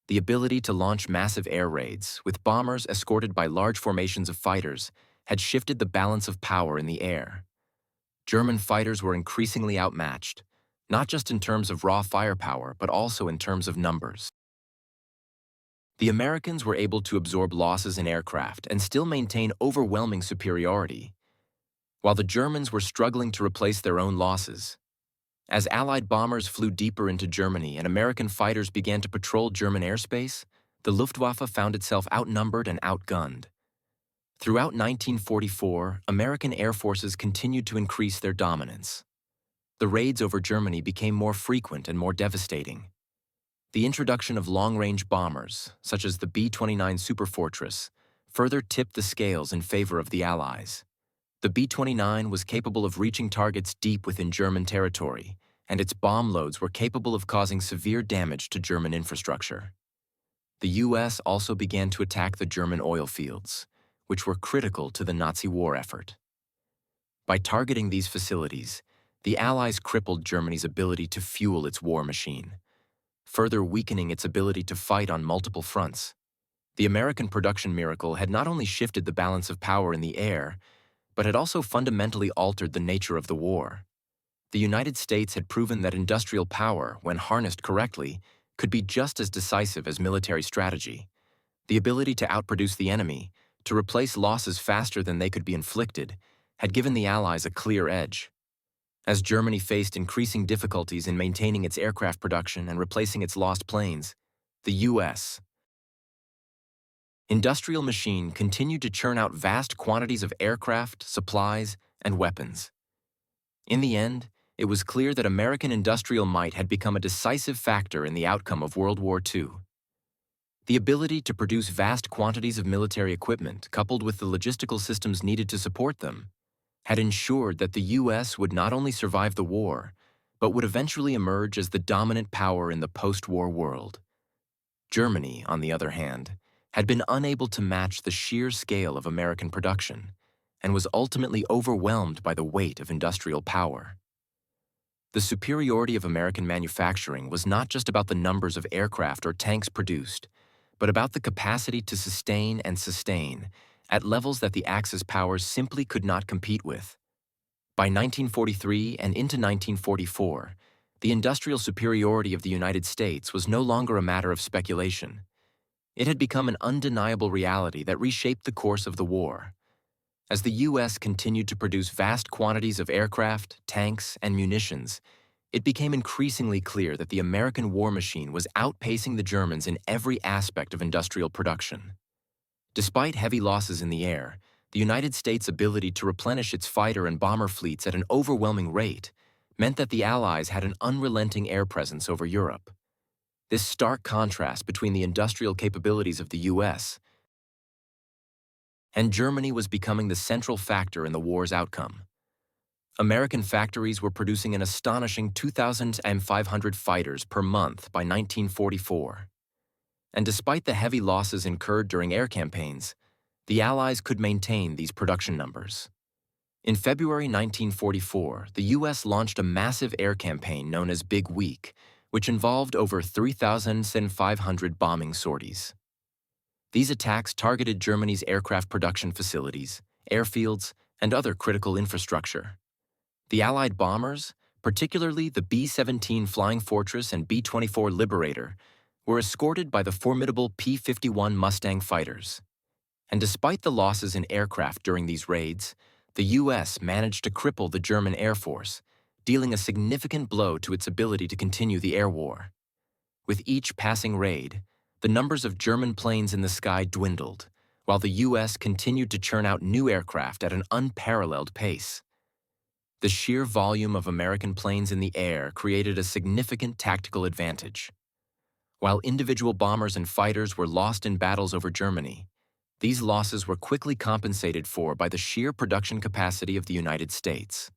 A: The ability to launch massive air raids, with bombers escorted by large formations of fighters, had shifted the balance of power in the air. German fighters were increasingly outmatched, not just in terms of raw firepower, but also in terms of numbers. The Americans were able to absorb losses in aircraft and still maintain overwhelming superiority, while the Germans were struggling to replace their own losses. As Allied bombers flew deeper into Germany and American fighters began to patrol German airspace, the Luftwaffe found itself outnumbered and outgunned. Throughout 1944, American air forces continued to increase their dominance. The raids over Germany became more frequent and more devastating. The introduction of long-range bombers, such as the B-29 Superfortress, further tipped the scales in favor of the Allies. The B-29 was capable of reaching targets deep within German territory, and its bomb loads were capable of causing severe damage to German infrastructure. The U.S. also began to attack the German oil fields, which were critical to the Nazi war effort. By targeting these facilities, the Allies crippled Germany's ability to fuel its war machine, further weakening its ability to fight on multiple fronts. The American production miracle had not only shifted the balance of power in the air, but had also fundamentally altered the nature of the war. The United States had proven that industrial power, when harnessed correctly, could be just as decisive as military strategy. The ability to outproduce the enemy, to replace losses faster than they could be inflicted, had given the Allies a clear edge. As Germany faced increasing difficulties in maintaining its aircraft production and replacing its lost planes, the U.S. industrial machine continued to churn out vast quantities of aircraft, supplies, and weapons. In the end, it was clear that American industrial might had become a decisive factor in the outcome of World War II. The ability to produce vast quantities of military equipment, coupled with the logistical systems needed to support them, had ensured that the U.S. would not only survive the war, but would eventually emerge as the dominant power in the post-war world. Germany, on the other hand, had been unable to match the sheer scale of American production, and was ultimately overwhelmed by the weight of industrial power. The superiority of American manufacturing was not just about the numbers of aircraft or tanks produced, but about the capacity to sustain at levels that the Axis powers simply could not compete with. By 1943 and into 1944, the industrial superiority of the United States was no longer a matter of speculation. It had become an undeniable reality that reshaped the course of the war. As the U.S. continued to produce vast quantities of aircraft, tanks, and munitions, it became increasingly clear that the American war machine was outpacing the Germans in every aspect of industrial production. Despite heavy losses in the air, the United States' ability to replenish its fighter and bomber fleets at an overwhelming rate meant that the Allies had an unrelenting air presence over Europe. This stark contrast between the industrial capabilities of the U.S. and Germany was becoming the central factor in the war's outcome. American factories were producing an astonishing 2,500 fighters per month by 1944. And despite the heavy losses incurred during air campaigns, the Allies could maintain these production numbers. In February 1944, the U.S. launched a massive air campaign known as Big Week, which involved over 3,500 bombing sorties. These attacks targeted Germany's aircraft production facilities, airfields, and other critical infrastructure. The Allied bombers, particularly the B-17 Flying Fortress and B-24 Liberator, were escorted by the formidable P-51 Mustang fighters. And despite the losses in aircraft during these raids, the U.S. managed to cripple the German Air Force, dealing a significant blow to its ability to continue the air war. With each passing raid, the numbers of German planes in the sky dwindled, while the U.S. continued to churn out new aircraft at an unparalleled pace. The sheer volume of American planes in the air created a significant tactical advantage. While individual bombers and fighters were lost in battles over Germany, These losses were quickly compensated for by the sheer production capacity of the United States.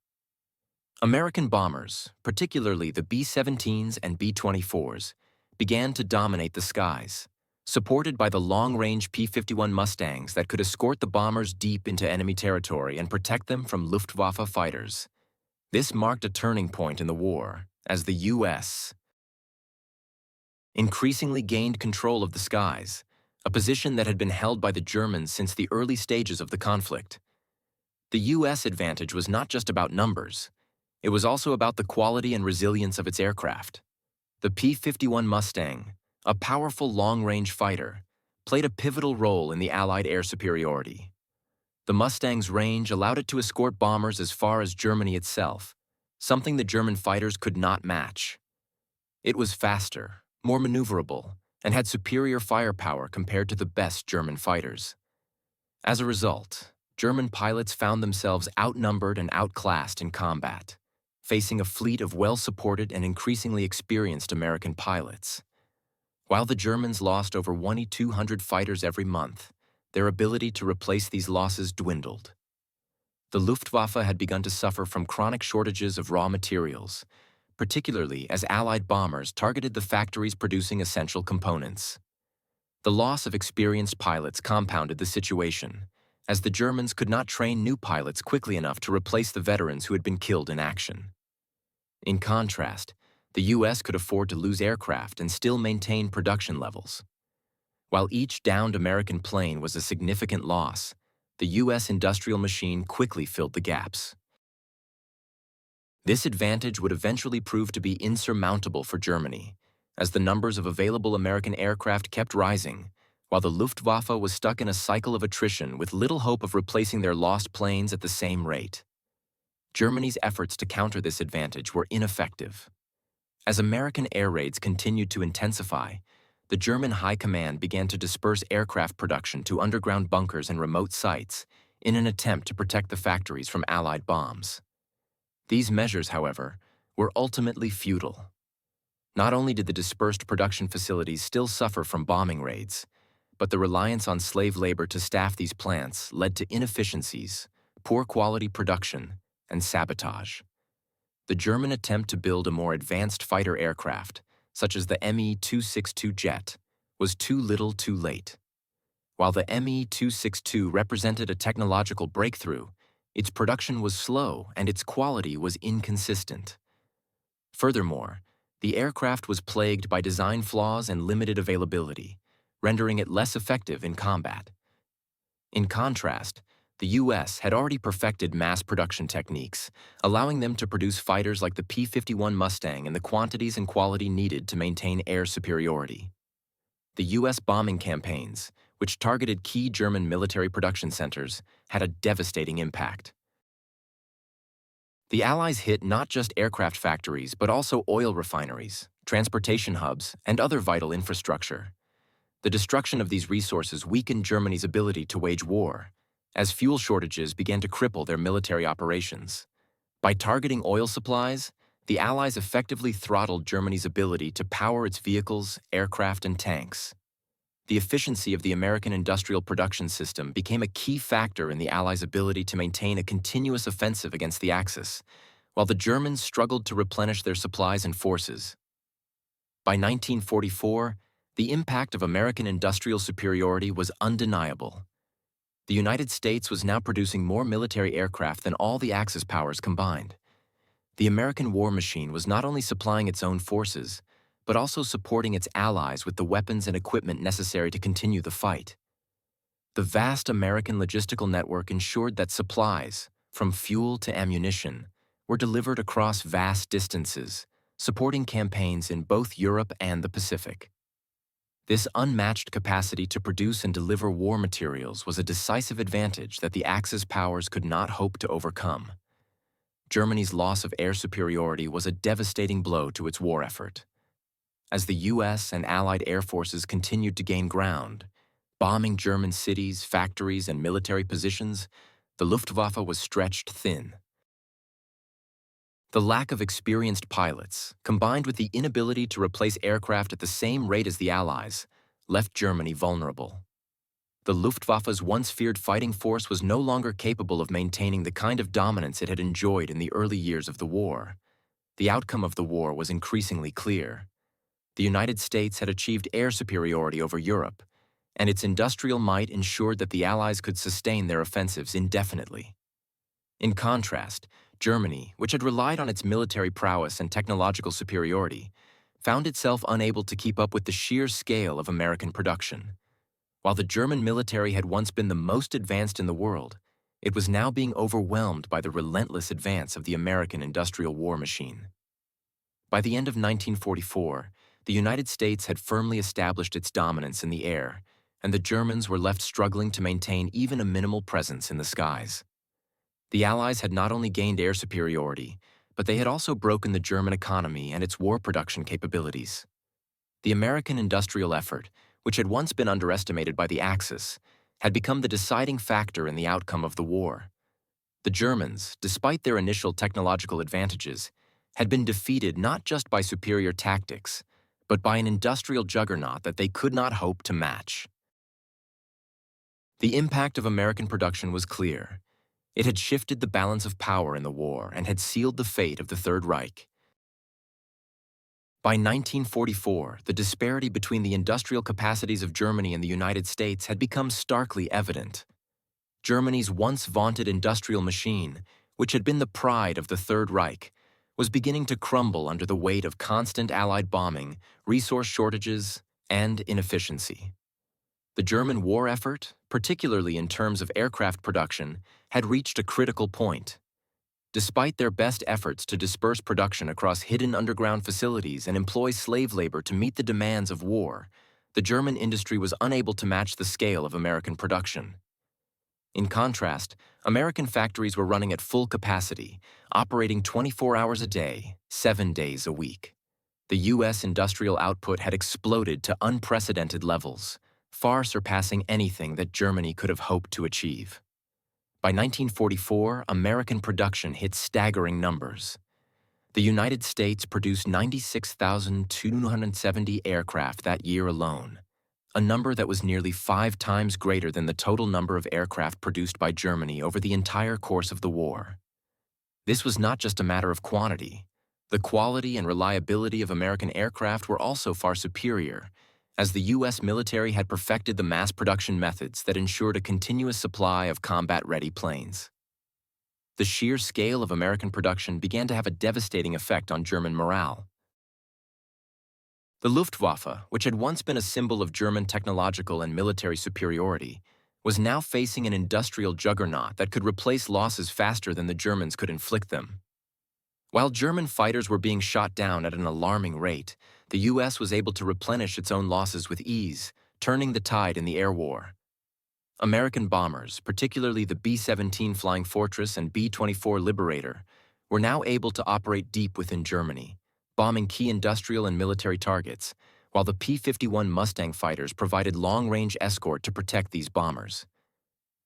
A: American bombers, particularly the B-17s and B-24s, began to dominate the skies, supported by the long-range P-51 Mustangs that could escort the bombers deep into enemy territory and protect them from Luftwaffe fighters. This marked a turning point in the war, as the U.S. increasingly gained control of the skies, a position that had been held by the Germans since the early stages of the conflict. The U.S. advantage was not just about numbers. It was also about the quality and resilience of its aircraft. The P-51 Mustang, a powerful long-range fighter, played a pivotal role in the Allied air superiority. The Mustang's range allowed it to escort bombers as far as Germany itself, something the German fighters could not match. It was faster, more maneuverable, and had superior firepower compared to the best German fighters. As a result, German pilots found themselves outnumbered and outclassed in combat, facing a fleet of well-supported and increasingly experienced American pilots. While the Germans lost over 2,200 fighters every month, their ability to replace these losses dwindled. The Luftwaffe had begun to suffer from chronic shortages of raw materials, particularly as Allied bombers targeted the factories producing essential components. The loss of experienced pilots compounded the situation, as the Germans could not train new pilots quickly enough to replace the veterans who had been killed in action. In contrast, the U.S. could afford to lose aircraft and still maintain production levels. While each downed American plane was a significant loss, the U.S. industrial machine quickly filled the gaps. This advantage would eventually prove to be insurmountable for Germany, as the numbers of available American aircraft kept rising, while the Luftwaffe was stuck in a cycle of attrition with little hope of replacing their lost planes at the same rate. Germany's efforts to counter this advantage were ineffective. As American air raids continued to intensify, the German High Command began to disperse aircraft production to underground bunkers and remote sites in an attempt to protect the factories from Allied bombs. These measures, however, were ultimately futile. Not only did the dispersed production facilities still suffer from bombing raids, but the reliance on slave labor to staff these plants led to inefficiencies, poor quality production, and sabotage. The German attempt to build a more advanced fighter aircraft, such as the Me-262 jet, was too little too late. While the Me-262 represented a technological breakthrough, its production was slow and its quality was inconsistent. Furthermore, the aircraft was plagued by design flaws and limited availability, rendering it less effective in combat. In contrast, the U.S. had already perfected mass production techniques, allowing them to produce fighters like the P-51 Mustang in the quantities and quality needed to maintain air superiority. The U.S. bombing campaigns, which targeted key German military production centers, had a devastating impact. The Allies hit not just aircraft factories but also oil refineries, transportation hubs, and other vital infrastructure. The destruction of these resources weakened Germany's ability to wage war, as fuel shortages began to cripple their military operations. By targeting oil supplies, the Allies effectively throttled Germany's ability to power its vehicles, aircraft, and tanks. The efficiency of the American industrial production system became a key factor in the Allies' ability to maintain a continuous offensive against the Axis, while the Germans struggled to replenish their supplies and forces. By 1944, the impact of American industrial superiority was undeniable. The United States was now producing more military aircraft than all the Axis powers combined. The American war machine was not only supplying its own forces, but also supporting its allies with the weapons and equipment necessary to continue the fight. The vast American logistical network ensured that supplies, from fuel to ammunition, were delivered across vast distances, supporting campaigns in both Europe and the Pacific. This unmatched capacity to produce and deliver war materials was a decisive advantage that the Axis powers could not hope to overcome. Germany's loss of air superiority was a devastating blow to its war effort. As the U.S. and Allied air forces continued to gain ground, bombing German cities, factories, and military positions, the Luftwaffe was stretched thin. The lack of experienced pilots, combined with the inability to replace aircraft at the same rate as the Allies, left Germany vulnerable. The Luftwaffe's once feared fighting force was no longer capable of maintaining the kind of dominance it had enjoyed in the early years of the war. The outcome of the war was increasingly clear. The United States had achieved air superiority over Europe, and its industrial might ensured that the Allies could sustain their offensives indefinitely. In contrast, Germany, which had relied on its military prowess and technological superiority, found itself unable to keep up with the sheer scale of American production. While the German military had once been the most advanced in the world, it was now being overwhelmed by the relentless advance of the American industrial war machine. By the end of 1944, the United States had firmly established its dominance in the air, and the Germans were left struggling to maintain even a minimal presence in the skies. The Allies had not only gained air superiority, but they had also broken the German economy and its war production capabilities. The American industrial effort, which had once been underestimated by the Axis, had become the deciding factor in the outcome of the war. The Germans, despite their initial technological advantages, had been defeated not just by superior tactics, but by an industrial juggernaut that they could not hope to match. The impact of American production was clear. It had shifted the balance of power in the war and had sealed the fate of the Third Reich. By 1944, the disparity between the industrial capacities of Germany and the United States had become starkly evident. Germany's once vaunted industrial machine, which had been the pride of the Third Reich, was beginning to crumble under the weight of constant Allied bombing, resource shortages, and inefficiency. The German war effort, particularly in terms of aircraft production, had reached a critical point. Despite their best efforts to disperse production across hidden underground facilities and employ slave labor to meet the demands of war, the German industry was unable to match the scale of American production. In contrast, American factories were running at full capacity, operating 24 hours a day, 7 days a week. The U.S. industrial output had exploded to unprecedented levels, far surpassing anything that Germany could have hoped to achieve. By 1944, American production hit staggering numbers. The United States produced 96,270 aircraft that year alone, a number that was nearly 5 times greater than the total number of aircraft produced by Germany over the entire course of the war. This was not just a matter of quantity. The quality and reliability of American aircraft were also far superior, as the U.S. military had perfected the mass production methods that ensured a continuous supply of combat-ready planes. The sheer scale of American production began to have a devastating effect on German morale. The Luftwaffe, which had once been a symbol of German technological and military superiority, was now facing an industrial juggernaut that could replace losses faster than the Germans could inflict them. While German fighters were being shot down at an alarming rate, the U.S. was able to replenish its own losses with ease, turning the tide in the air war. American bombers, particularly the B-17 Flying Fortress and B-24 Liberator, were now able to operate deep within Germany, bombing key industrial and military targets, while the P-51 Mustang fighters provided long-range escort to protect these bombers.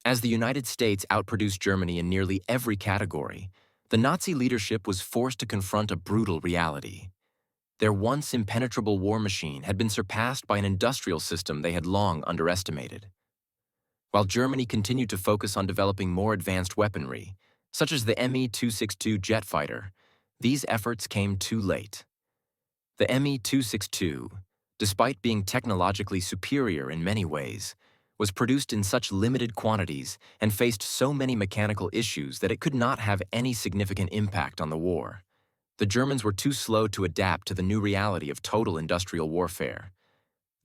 A: As the United States outproduced Germany in nearly every category, the Nazi leadership was forced to confront a brutal reality. Their once impenetrable war machine had been surpassed by an industrial system they had long underestimated. While Germany continued to focus on developing more advanced weaponry, such as the Me-262 jet fighter, these efforts came too late. The Me-262, despite being technologically superior in many ways, was produced in such limited quantities and faced so many mechanical issues that it could not have any significant impact on the war. The Germans were too slow to adapt to the new reality of total industrial warfare.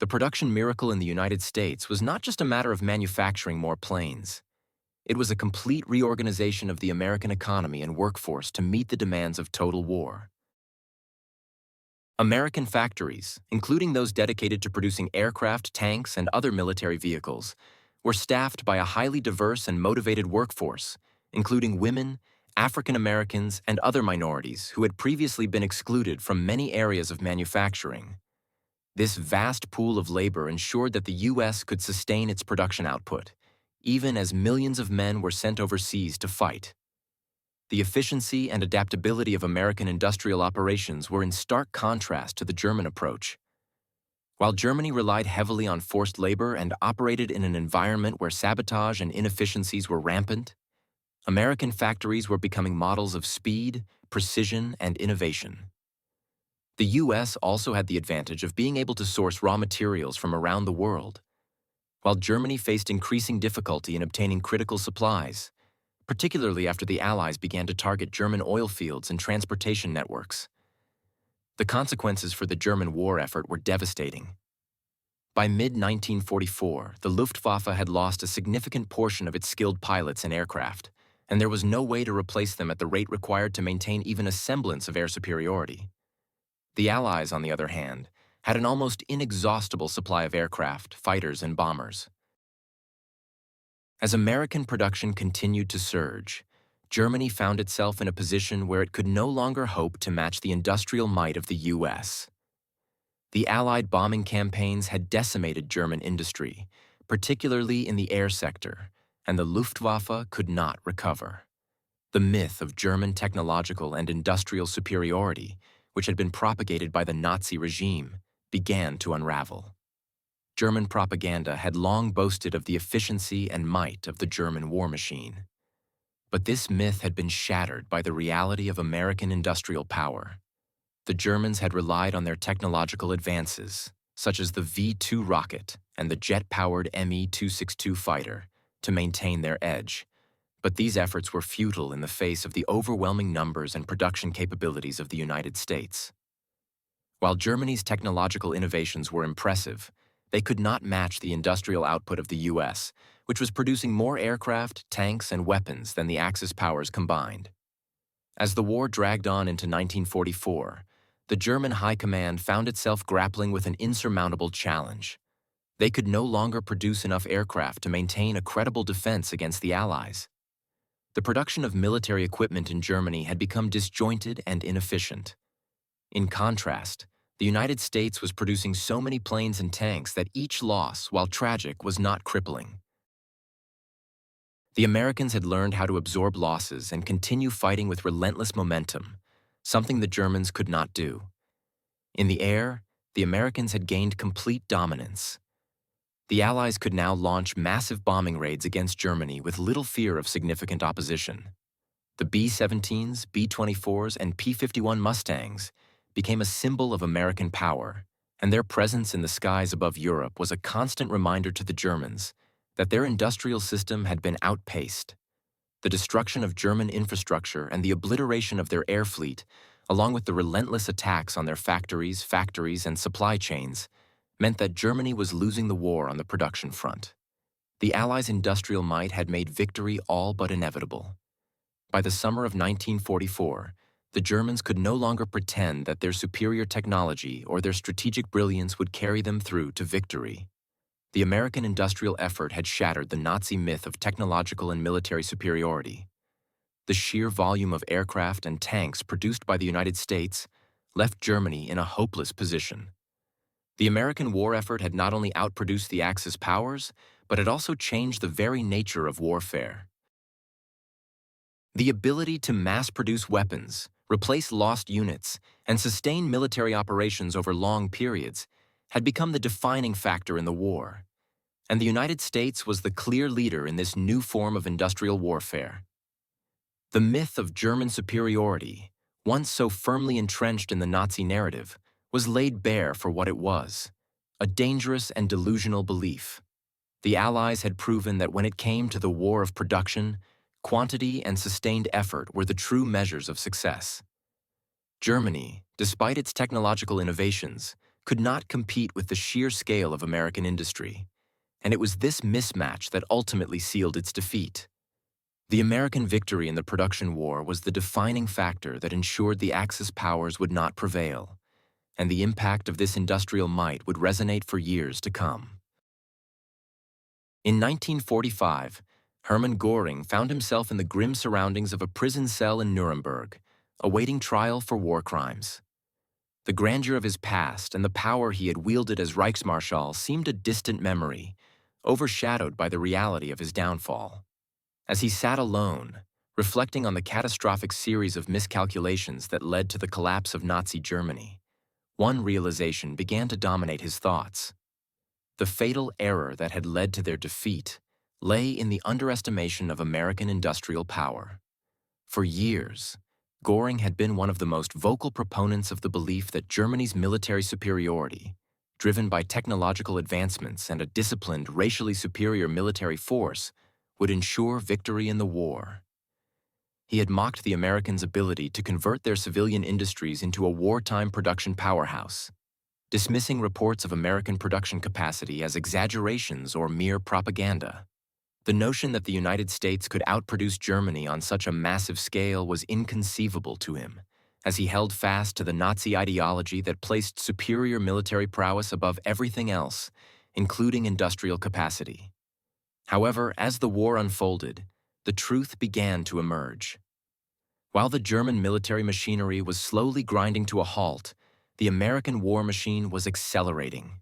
A: The production miracle in the United States was not just a matter of manufacturing more planes. It was a complete reorganization of the American economy and workforce to meet the demands of total war. American factories, including those dedicated to producing aircraft, tanks, and other military vehicles, were staffed by a highly diverse and motivated workforce, including women, African Americans, and other minorities who had previously been excluded from many areas of manufacturing. This vast pool of labor ensured that the U.S. could sustain its production output, even as millions of men were sent overseas to fight. The efficiency and adaptability of American industrial operations were in stark contrast to the German approach. While Germany relied heavily on forced labor and operated in an environment where sabotage and inefficiencies were rampant, American factories were becoming models of speed, precision, and innovation. The U.S. also had the advantage of being able to source raw materials from around the world, while Germany faced increasing difficulty in obtaining critical supplies, particularly after the Allies began to target German oil fields and transportation networks. The consequences for the German war effort were devastating. By mid-1944, the Luftwaffe had lost a significant portion of its skilled pilots and aircraft, and there was no way to replace them at the rate required to maintain even a semblance of air superiority. The Allies, on the other hand, had an almost inexhaustible supply of aircraft, fighters, and bombers. As American production continued to surge, Germany found itself in a position where it could no longer hope to match the industrial might of the U.S. The Allied bombing campaigns had decimated German industry, particularly in the air sector, and the Luftwaffe could not recover. The myth of German technological and industrial superiority, which had been propagated by the Nazi regime, began to unravel. German propaganda had long boasted of the efficiency and might of the German war machine. But this myth had been shattered by the reality of American industrial power. The Germans had relied on their technological advances, such as the V-2 rocket and the jet-powered Me-262 fighter, to maintain their edge. But these efforts were futile in the face of the overwhelming numbers and production capabilities of the United States. While Germany's technological innovations were impressive, they could not match the industrial output of the U.S., which was producing more aircraft, tanks, and weapons than the Axis powers combined. As the war dragged on into 1944, the German High Command found itself grappling with an insurmountable challenge. They could no longer produce enough aircraft to maintain a credible defense against the Allies. The production of military equipment in Germany had become disjointed and inefficient. In contrast, the United States was producing so many planes and tanks that each loss, while tragic, was not crippling. The Americans had learned how to absorb losses and continue fighting with relentless momentum, something the Germans could not do. In the air, the Americans had gained complete dominance. The Allies could now launch massive bombing raids against Germany with little fear of significant opposition. The B-17s, B-24s, and P-51 Mustangs became a symbol of American power, and their presence in the skies above Europe was a constant reminder to the Germans that their industrial system had been outpaced. The destruction of German infrastructure and the obliteration of their air fleet, along with the relentless attacks on their factories, and supply chains, meant that Germany was losing the war on the production front. The Allies' industrial might had made victory all but inevitable. By the summer of 1944, the Germans could no longer pretend that their superior technology or their strategic brilliance would carry them through to victory. The American industrial effort had shattered the Nazi myth of technological and military superiority. The sheer volume of aircraft and tanks produced by the United States left Germany in a hopeless position. The American war effort had not only outproduced the Axis powers, but had also changed the very nature of warfare. The ability to mass-produce weapons, replace lost units, and sustain military operations over long periods had become the defining factor in the war, and the United States was the clear leader in this new form of industrial warfare. The myth of German superiority, once so firmly entrenched in the Nazi narrative, was laid bare for what it was, a dangerous and delusional belief. The Allies had proven that when it came to the war of production, quantity and sustained effort were the true measures of success. Germany, despite its technological innovations, could not compete with the sheer scale of American industry, and it was this mismatch that ultimately sealed its defeat. The American victory in the production war was the defining factor that ensured the Axis powers would not prevail, and the impact of this industrial might would resonate for years to come. In 1945, Hermann Göring found himself in the grim surroundings of a prison cell in Nuremberg, awaiting trial for war crimes. The grandeur of his past and the power he had wielded as Reichsmarschall seemed a distant memory, overshadowed by the reality of his downfall. As he sat alone, reflecting on the catastrophic series of miscalculations that led to the collapse of Nazi Germany, One realization began to dominate his thoughts. The fatal error that had led to their defeat lay in the underestimation of American industrial power. For years, Göring had been one of the most vocal proponents of the belief that Germany's military superiority, driven by technological advancements and a disciplined, racially superior military force, would ensure victory in the war. He had mocked the Americans' ability to convert their civilian industries into a wartime production powerhouse, dismissing reports of American production capacity as exaggerations or mere propaganda. The notion that the United States could outproduce Germany on such a massive scale was inconceivable to him, as he held fast to the Nazi ideology that placed superior military prowess above everything else, including industrial capacity. However, as the war unfolded, the truth began to emerge. While the German military machinery was slowly grinding to a halt, the American war machine was accelerating.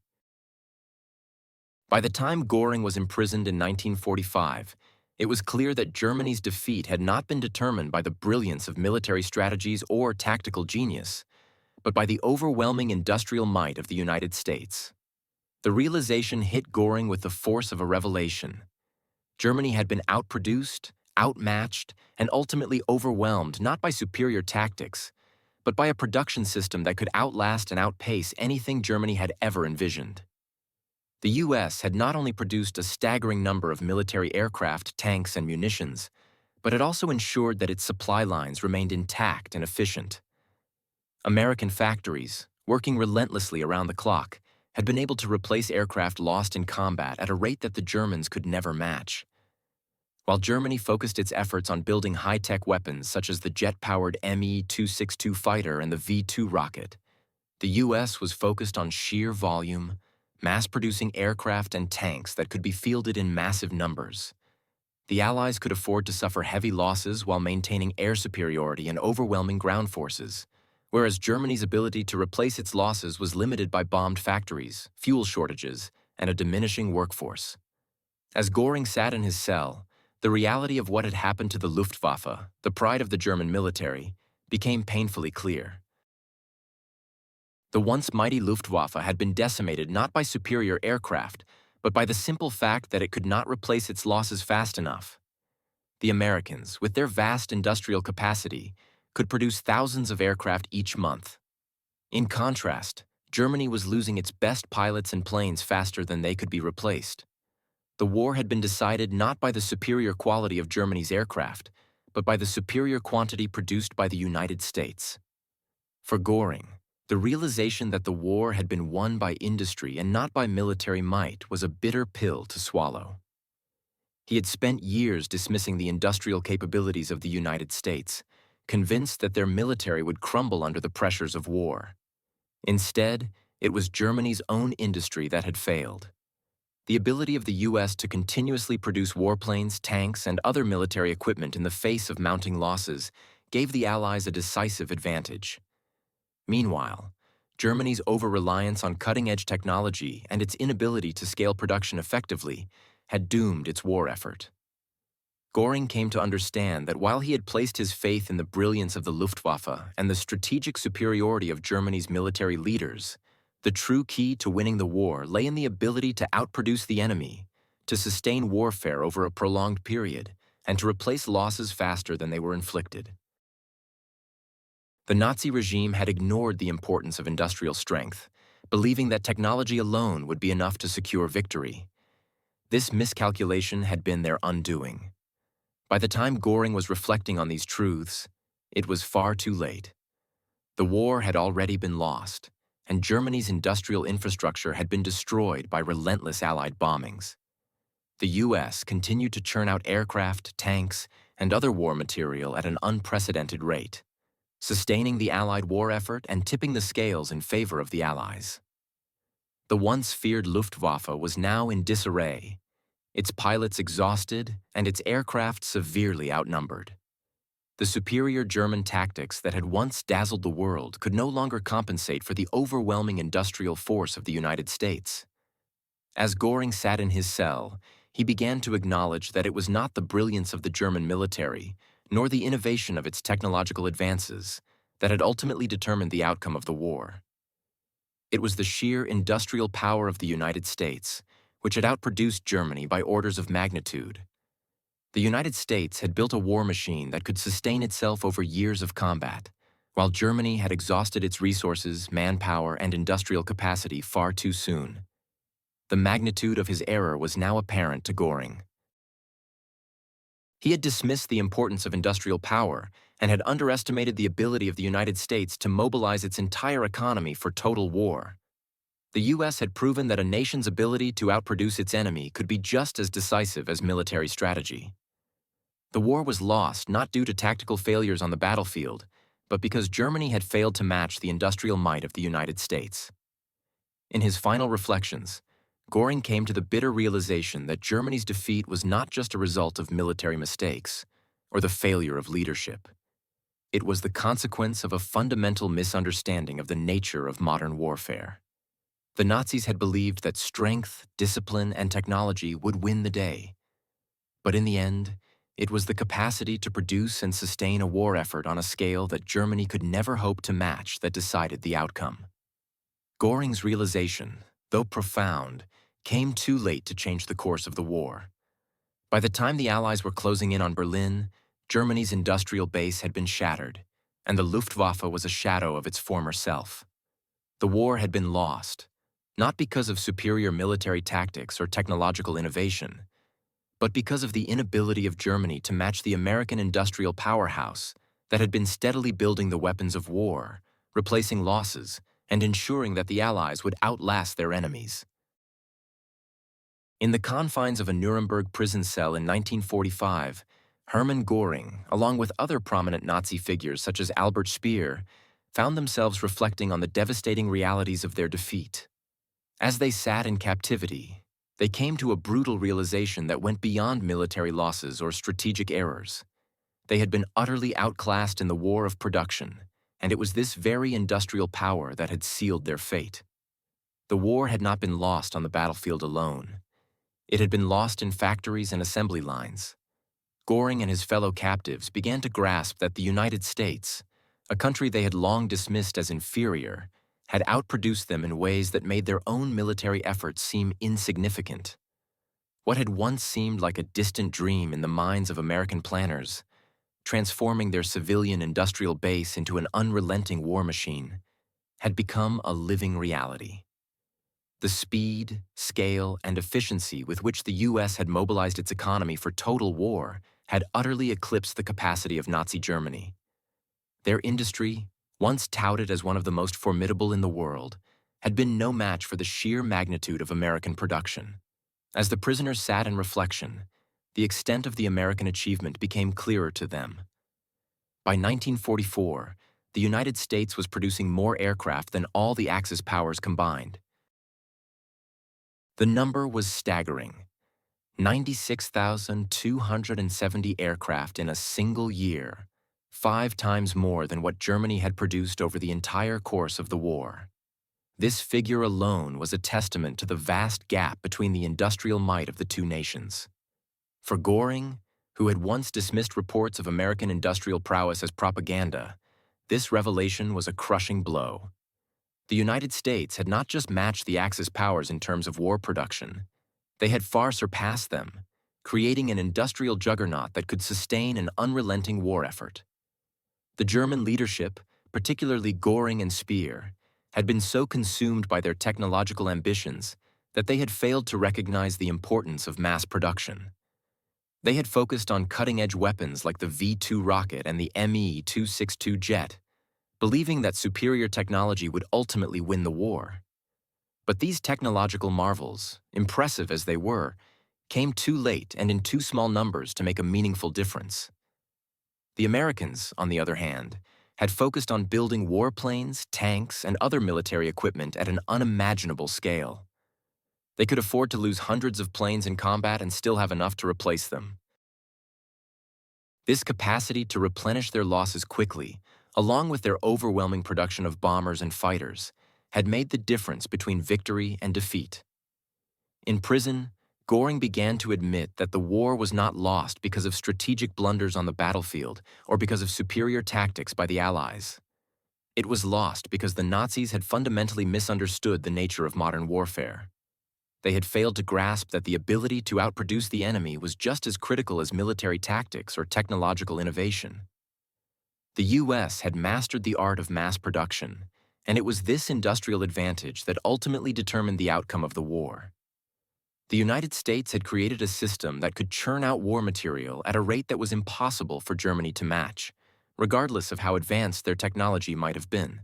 A: By the time Göring was imprisoned in 1945, it was clear that Germany's defeat had not been determined by the brilliance of military strategies or tactical genius, but by the overwhelming industrial might of the United States. The realization hit Göring with the force of a revelation. Germany had been outproduced, outmatched, and ultimately overwhelmed not by superior tactics, but by a production system that could outlast and outpace anything Germany had ever envisioned. The U.S. had not only produced a staggering number of military aircraft, tanks, and munitions, but it also ensured that its supply lines remained intact and efficient. American factories, working relentlessly around the clock, had been able to replace aircraft lost in combat at a rate that the Germans could never match. While Germany focused its efforts on building high-tech weapons such as the jet-powered Me-262 fighter and the V-2 rocket, the U.S. was focused on sheer volume, mass-producing aircraft and tanks that could be fielded in massive numbers. The Allies could afford to suffer heavy losses while maintaining air superiority and overwhelming ground forces, whereas Germany's ability to replace its losses was limited by bombed factories, fuel shortages, and a diminishing workforce. As Göring sat in his cell, the reality of what had happened to the Luftwaffe, the pride of the German military, became painfully clear. The once mighty Luftwaffe had been decimated not by superior aircraft, but by the simple fact that it could not replace its losses fast enough. The Americans, with their vast industrial capacity, could produce thousands of aircraft each month. In contrast, Germany was losing its best pilots and planes faster than they could be replaced. The war had been decided not by the superior quality of Germany's aircraft, but by the superior quantity produced by the United States. For Göring, the realization that the war had been won by industry and not by military might was a bitter pill to swallow. He had spent years dismissing the industrial capabilities of the United States, convinced that their military would crumble under the pressures of war. Instead, it was Germany's own industry that had failed. The ability of the U.S. to continuously produce warplanes, tanks, and other military equipment in the face of mounting losses gave the Allies a decisive advantage. Meanwhile, Germany's over-reliance on cutting-edge technology and its inability to scale production effectively had doomed its war effort. Göring came to understand that while he had placed his faith in the brilliance of the Luftwaffe and the strategic superiority of Germany's military leaders, the true key to winning the war lay in the ability to outproduce the enemy, to sustain warfare over a prolonged period, and to replace losses faster than they were inflicted. The Nazi regime had ignored the importance of industrial strength, believing that technology alone would be enough to secure victory. This miscalculation had been their undoing. By the time Göring was reflecting on these truths, it was far too late. The war had already been lost, and Germany's industrial infrastructure had been destroyed by relentless Allied bombings. The U.S. continued to churn out aircraft, tanks, and other war material at an unprecedented rate, sustaining the Allied war effort and tipping the scales in favor of the Allies. The once feared Luftwaffe was now in disarray, its pilots exhausted and its aircraft severely outnumbered. The superior German tactics that had once dazzled the world could no longer compensate for the overwhelming industrial force of the United States. As Göring sat in his cell, he began to acknowledge that it was not the brilliance of the German military, nor the innovation of its technological advances, that had ultimately determined the outcome of the war. It was the sheer industrial power of the United States, which had outproduced Germany by orders of magnitude. The United States had built a war machine that could sustain itself over years of combat, while Germany had exhausted its resources, manpower, and industrial capacity far too soon. The magnitude of his error was now apparent to Göring. He had dismissed the importance of industrial power and had underestimated the ability of the United States to mobilize its entire economy for total war. The U.S. had proven that a nation's ability to outproduce its enemy could be just as decisive as military strategy. The war was lost not due to tactical failures on the battlefield, but because Germany had failed to match the industrial might of the United States. In his final reflections, Göring came to the bitter realization that Germany's defeat was not just a result of military mistakes or the failure of leadership. It was the consequence of a fundamental misunderstanding of the nature of modern warfare. The Nazis had believed that strength, discipline, and technology would win the day. But in the end, it was the capacity to produce and sustain a war effort on a scale that Germany could never hope to match that decided the outcome. Göring's realization, though profound, came too late to change the course of the war. By the time the Allies were closing in on Berlin, Germany's industrial base had been shattered, and the Luftwaffe was a shadow of its former self. The war had been lost, not because of superior military tactics or technological innovation, but because of the inability of Germany to match the American industrial powerhouse that had been steadily building the weapons of war, replacing losses, and ensuring that the Allies would outlast their enemies. In the confines of a Nuremberg prison cell in 1945, Hermann Göring, along with other prominent Nazi figures such as Albert Speer, found themselves reflecting on the devastating realities of their defeat. As they sat in captivity, they came to a brutal realization that went beyond military losses or strategic errors. They had been utterly outclassed in the war of production, and it was this very industrial power that had sealed their fate. The war had not been lost on the battlefield alone. It had been lost in factories and assembly lines. Göring and his fellow captives began to grasp that the United States, a country they had long dismissed as inferior, had outproduced them in ways that made their own military efforts seem insignificant. What had once seemed like a distant dream in the minds of American planners, transforming their civilian industrial base into an unrelenting war machine, had become a living reality. The speed, scale, and efficiency with which the U.S. had mobilized its economy for total war had utterly eclipsed the capacity of Nazi Germany. Their industry, once touted as one of the most formidable in the world, had been no match for the sheer magnitude of American production. As the prisoners sat in reflection, the extent of the American achievement became clearer to them. By 1944, the United States was producing more aircraft than all the Axis powers combined. The number was staggering: 96,270 aircraft in a single year, 5 times more than what Germany had produced over the entire course of the war. This figure alone was a testament to the vast gap between the industrial might of the two nations. For Göring, who had once dismissed reports of American industrial prowess as propaganda, this revelation was a crushing blow. The United States had not just matched the Axis powers in terms of war production. They had far surpassed them, creating an industrial juggernaut that could sustain an unrelenting war effort. The German leadership, particularly Göring and Speer, had been so consumed by their technological ambitions that they had failed to recognize the importance of mass production. They had focused on cutting-edge weapons like the V-2 rocket and the Me-262 jet, believing that superior technology would ultimately win the war. But these technological marvels, impressive as they were, came too late and in too small numbers to make a meaningful difference. The Americans, on the other hand, had focused on building warplanes, tanks, and other military equipment at an unimaginable scale. They could afford to lose hundreds of planes in combat and still have enough to replace them. This capacity to replenish their losses quickly, along with their overwhelming production of bombers and fighters, had made the difference between victory and defeat. In prison, Göring began to admit that the war was not lost because of strategic blunders on the battlefield or because of superior tactics by the Allies. It was lost because the Nazis had fundamentally misunderstood the nature of modern warfare. They had failed to grasp that the ability to outproduce the enemy was just as critical as military tactics or technological innovation. The US had mastered the art of mass production, and it was this industrial advantage that ultimately determined the outcome of the war. The United States had created a system that could churn out war material at a rate that was impossible for Germany to match, regardless of how advanced their technology might have been.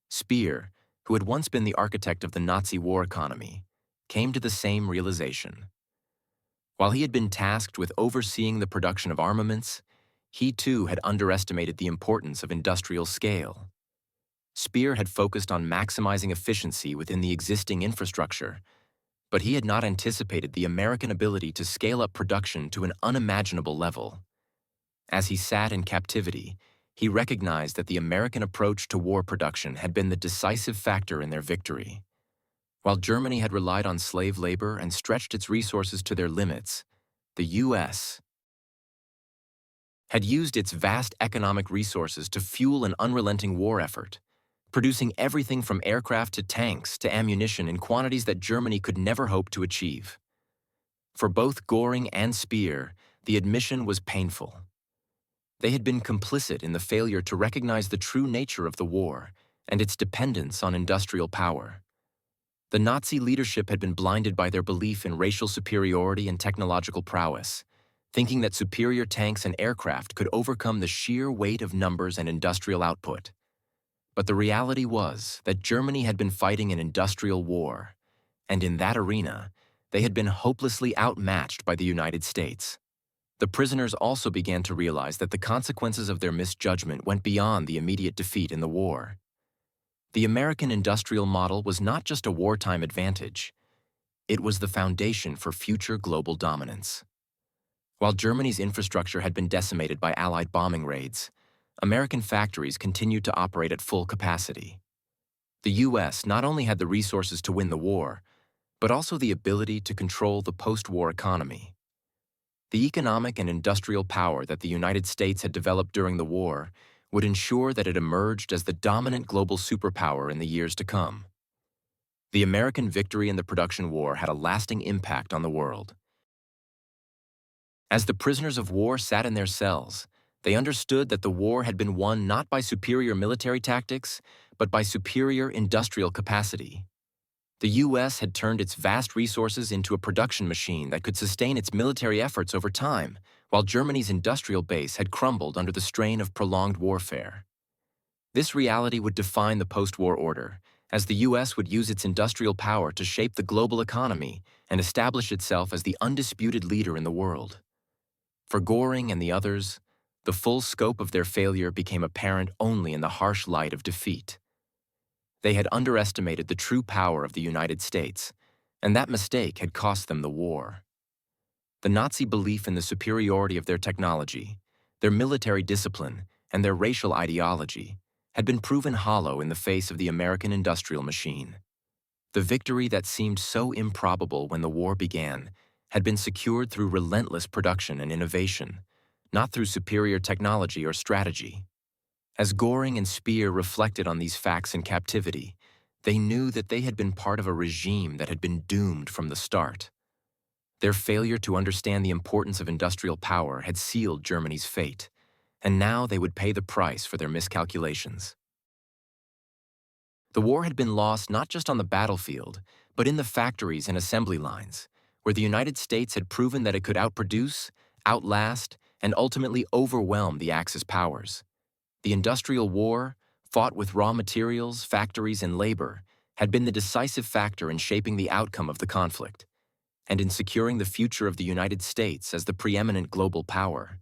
A: Speer, who had once been the architect of the Nazi war economy, came to the same realization. While he had been tasked with overseeing the production of armaments, he too had underestimated the importance of industrial scale. Speer had focused on maximizing efficiency within the existing infrastructure, but he had not anticipated the American ability to scale up production to an unimaginable level. As he sat in captivity, he recognized that the American approach to war production had been the decisive factor in their victory. While Germany had relied on slave labor and stretched its resources to their limits, the U.S. had used its vast economic resources to fuel an unrelenting war effort, producing everything from aircraft to tanks to ammunition in quantities that Germany could never hope to achieve. For both Göring and Speer, the admission was painful. They had been complicit in the failure to recognize the true nature of the war and its dependence on industrial power. The Nazi leadership had been blinded by their belief in racial superiority and technological prowess, thinking that superior tanks and aircraft could overcome the sheer weight of numbers and industrial output. But the reality was that Germany had been fighting an industrial war, and in that arena, they had been hopelessly outmatched by the United States. The prisoners also began to realize that the consequences of their misjudgment went beyond the immediate defeat in the war. The American industrial model was not just a wartime advantage, it was the foundation for future global dominance. While Germany's infrastructure had been decimated by Allied bombing raids, American factories continued to operate at full capacity. The U.S. not only had the resources to win the war, but also the ability to control the post-war economy. The economic and industrial power that the United States had developed during the war would ensure that it emerged as the dominant global superpower in the years to come. The American victory in the production war had a lasting impact on the world. As the prisoners of war sat in their cells, they understood that the war had been won not by superior military tactics, but by superior industrial capacity. The U.S. had turned its vast resources into a production machine that could sustain its military efforts over time, while Germany's industrial base had crumbled under the strain of prolonged warfare. This reality would define the post-war order, as the U.S. would use its industrial power to shape the global economy and establish itself as the undisputed leader in the world. For Göring and the others, the full scope of their failure became apparent only in the harsh light of defeat. They had underestimated the true power of the United States, and that mistake had cost them the war. The Nazi belief in the superiority of their technology, their military discipline, and their racial ideology had been proven hollow in the face of the American industrial machine. The victory that seemed so improbable when the war began had been secured through relentless production and innovation, not through superior technology or strategy. As Göring and Speer reflected on these facts in captivity, they knew that they had been part of a regime that had been doomed from the start. Their failure to understand the importance of industrial power had sealed Germany's fate, and now they would pay the price for their miscalculations. The war had been lost not just on the battlefield, but in the factories and assembly lines, where the United States had proven that it could outproduce, outlast, and ultimately overwhelm the Axis powers. The industrial war, fought with raw materials, factories, and labor, had been the decisive factor in shaping the outcome of the conflict, and in securing the future of the United States as the preeminent global power.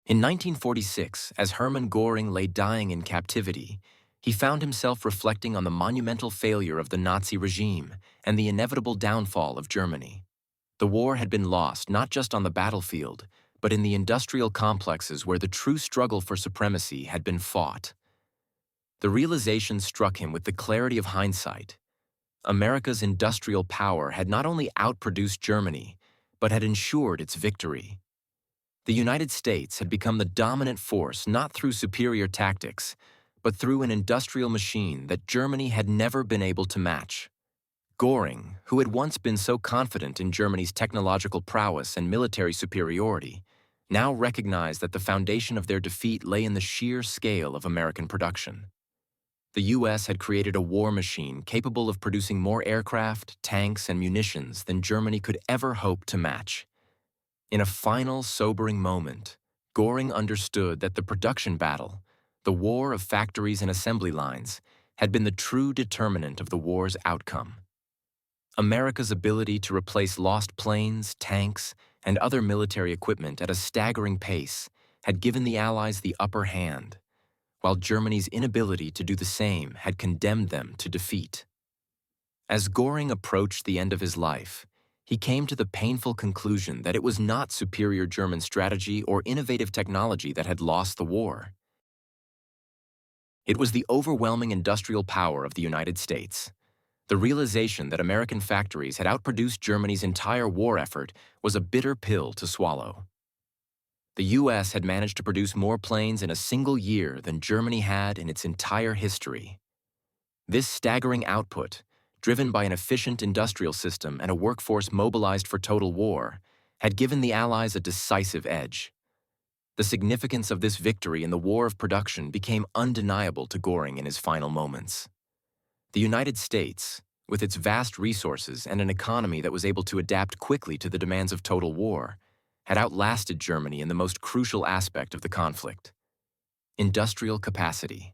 A: In 1946, as Hermann Göring lay dying in captivity, he found himself reflecting on the monumental failure of the Nazi regime and the inevitable downfall of Germany. The war had been lost not just on the battlefield, but in the industrial complexes where the true struggle for supremacy had been fought. The realization struck him with the clarity of hindsight. America's industrial power had not only outproduced Germany, but had ensured its victory. The United States had become the dominant force not through superior tactics, but through an industrial machine that Germany had never been able to match. Göring, who had once been so confident in Germany's technological prowess and military superiority, now recognized that the foundation of their defeat lay in the sheer scale of American production. The U.S. had created a war machine capable of producing more aircraft, tanks, and munitions than Germany could ever hope to match. In a final, sobering moment, Göring understood that the production battle, the war of factories and assembly lines, had been the true determinant of the war's outcome. America's ability to replace lost planes, tanks, and other military equipment at a staggering pace had given the Allies the upper hand, while Germany's inability to do the same had condemned them to defeat. As Göring approached the end of his life, he came to the painful conclusion that it was not superior German strategy or innovative technology that had lost the war. It was the overwhelming industrial power of the United States. The realization that American factories had outproduced Germany's entire war effort was a bitter pill to swallow. The U.S. had managed to produce more planes in a single year than Germany had in its entire history. This staggering output, driven by an efficient industrial system and a workforce mobilized for total war, had given the Allies a decisive edge. The significance of this victory in the war of production became undeniable to Göring in his final moments. The United States, with its vast resources and an economy that was able to adapt quickly to the demands of total war, had outlasted Germany in the most crucial aspect of the conflict: industrial capacity.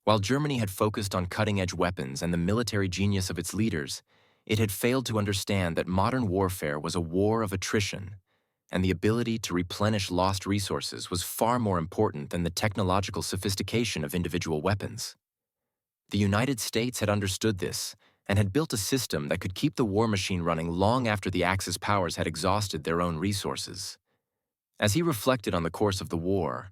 A: While Germany had focused on cutting-edge weapons and the military genius of its leaders, it had failed to understand that modern warfare was a war of attrition, and the ability to replenish lost resources was far more important than the technological sophistication of individual weapons. The United States had understood this and had built a system that could keep the war machine running long after the Axis powers had exhausted their own resources. As he reflected on the course of the war,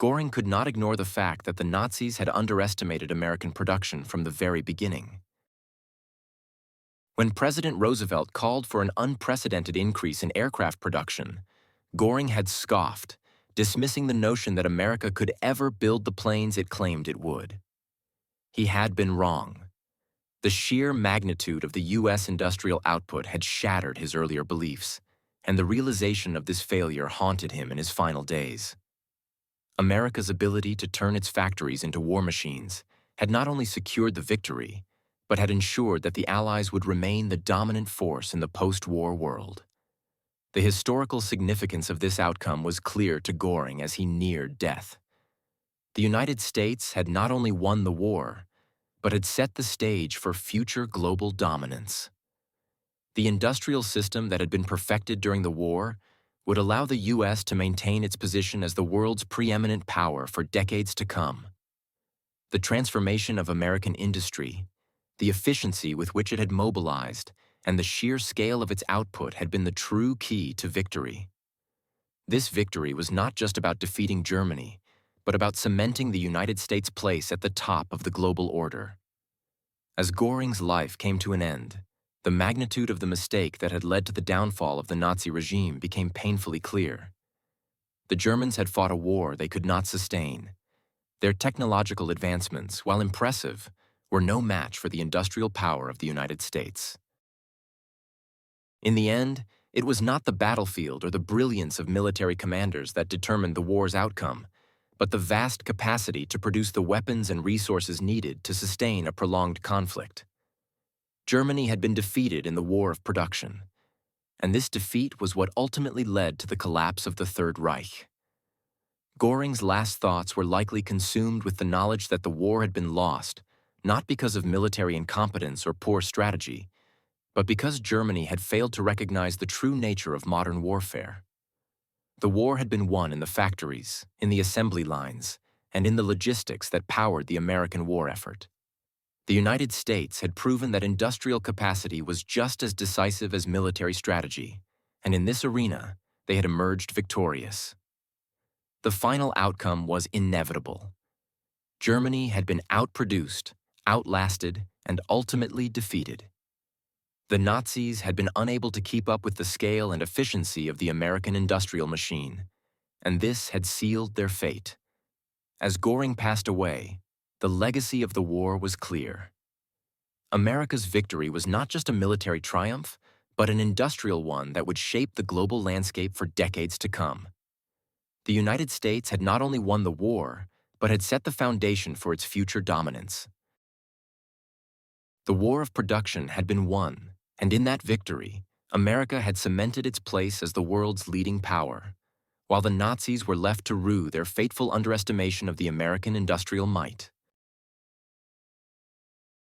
A: Göring could not ignore the fact that the Nazis had underestimated American production from the very beginning. When President Roosevelt called for an unprecedented increase in aircraft production, Göring had scoffed, dismissing the notion that America could ever build the planes it claimed it would. He had been wrong. The sheer magnitude of the U.S. industrial output had shattered his earlier beliefs, and the realization of this failure haunted him in his final days. America's ability to turn its factories into war machines had not only secured the victory, but had ensured that the Allies would remain the dominant force in the post-war world. The historical significance of this outcome was clear to Göring as he neared death. The United States had not only won the war, but had set the stage for future global dominance. The industrial system that had been perfected during the war would allow the U.S. to maintain its position as the world's preeminent power for decades to come. The transformation of American industry, the efficiency with which it had mobilized, and the sheer scale of its output had been the true key to victory. This victory was not just about defeating Germany, but about cementing the United States' place at the top of the global order. As Göring's life came to an end, the magnitude of the mistake that had led to the downfall of the Nazi regime became painfully clear. The Germans had fought a war they could not sustain. Their technological advancements, while impressive, were no match for the industrial power of the United States. In the end, it was not the battlefield or the brilliance of military commanders that determined the war's outcome, but the vast capacity to produce the weapons and resources needed to sustain a prolonged conflict. Germany had been defeated in the war of production, and this defeat was what ultimately led to the collapse of the Third Reich. Göring's last thoughts were likely consumed with the knowledge that the war had been lost, not because of military incompetence or poor strategy, but because Germany had failed to recognize the true nature of modern warfare. The war had been won in the factories, in the assembly lines, and in the logistics that powered the American war effort. The United States had proven that industrial capacity was just as decisive as military strategy, and in this arena, they had emerged victorious. The final outcome was inevitable. Germany had been outproduced, outlasted, and ultimately defeated. The Nazis had been unable to keep up with the scale and efficiency of the American industrial machine, and this had sealed their fate. As Göring passed away, the legacy of the war was clear. America's victory was not just a military triumph, but an industrial one that would shape the global landscape for decades to come. The United States had not only won the war, but had set the foundation for its future dominance. The war of production had been won, and in that victory, America had cemented its place as the world's leading power, while the Nazis were left to rue their fateful underestimation of the American industrial might.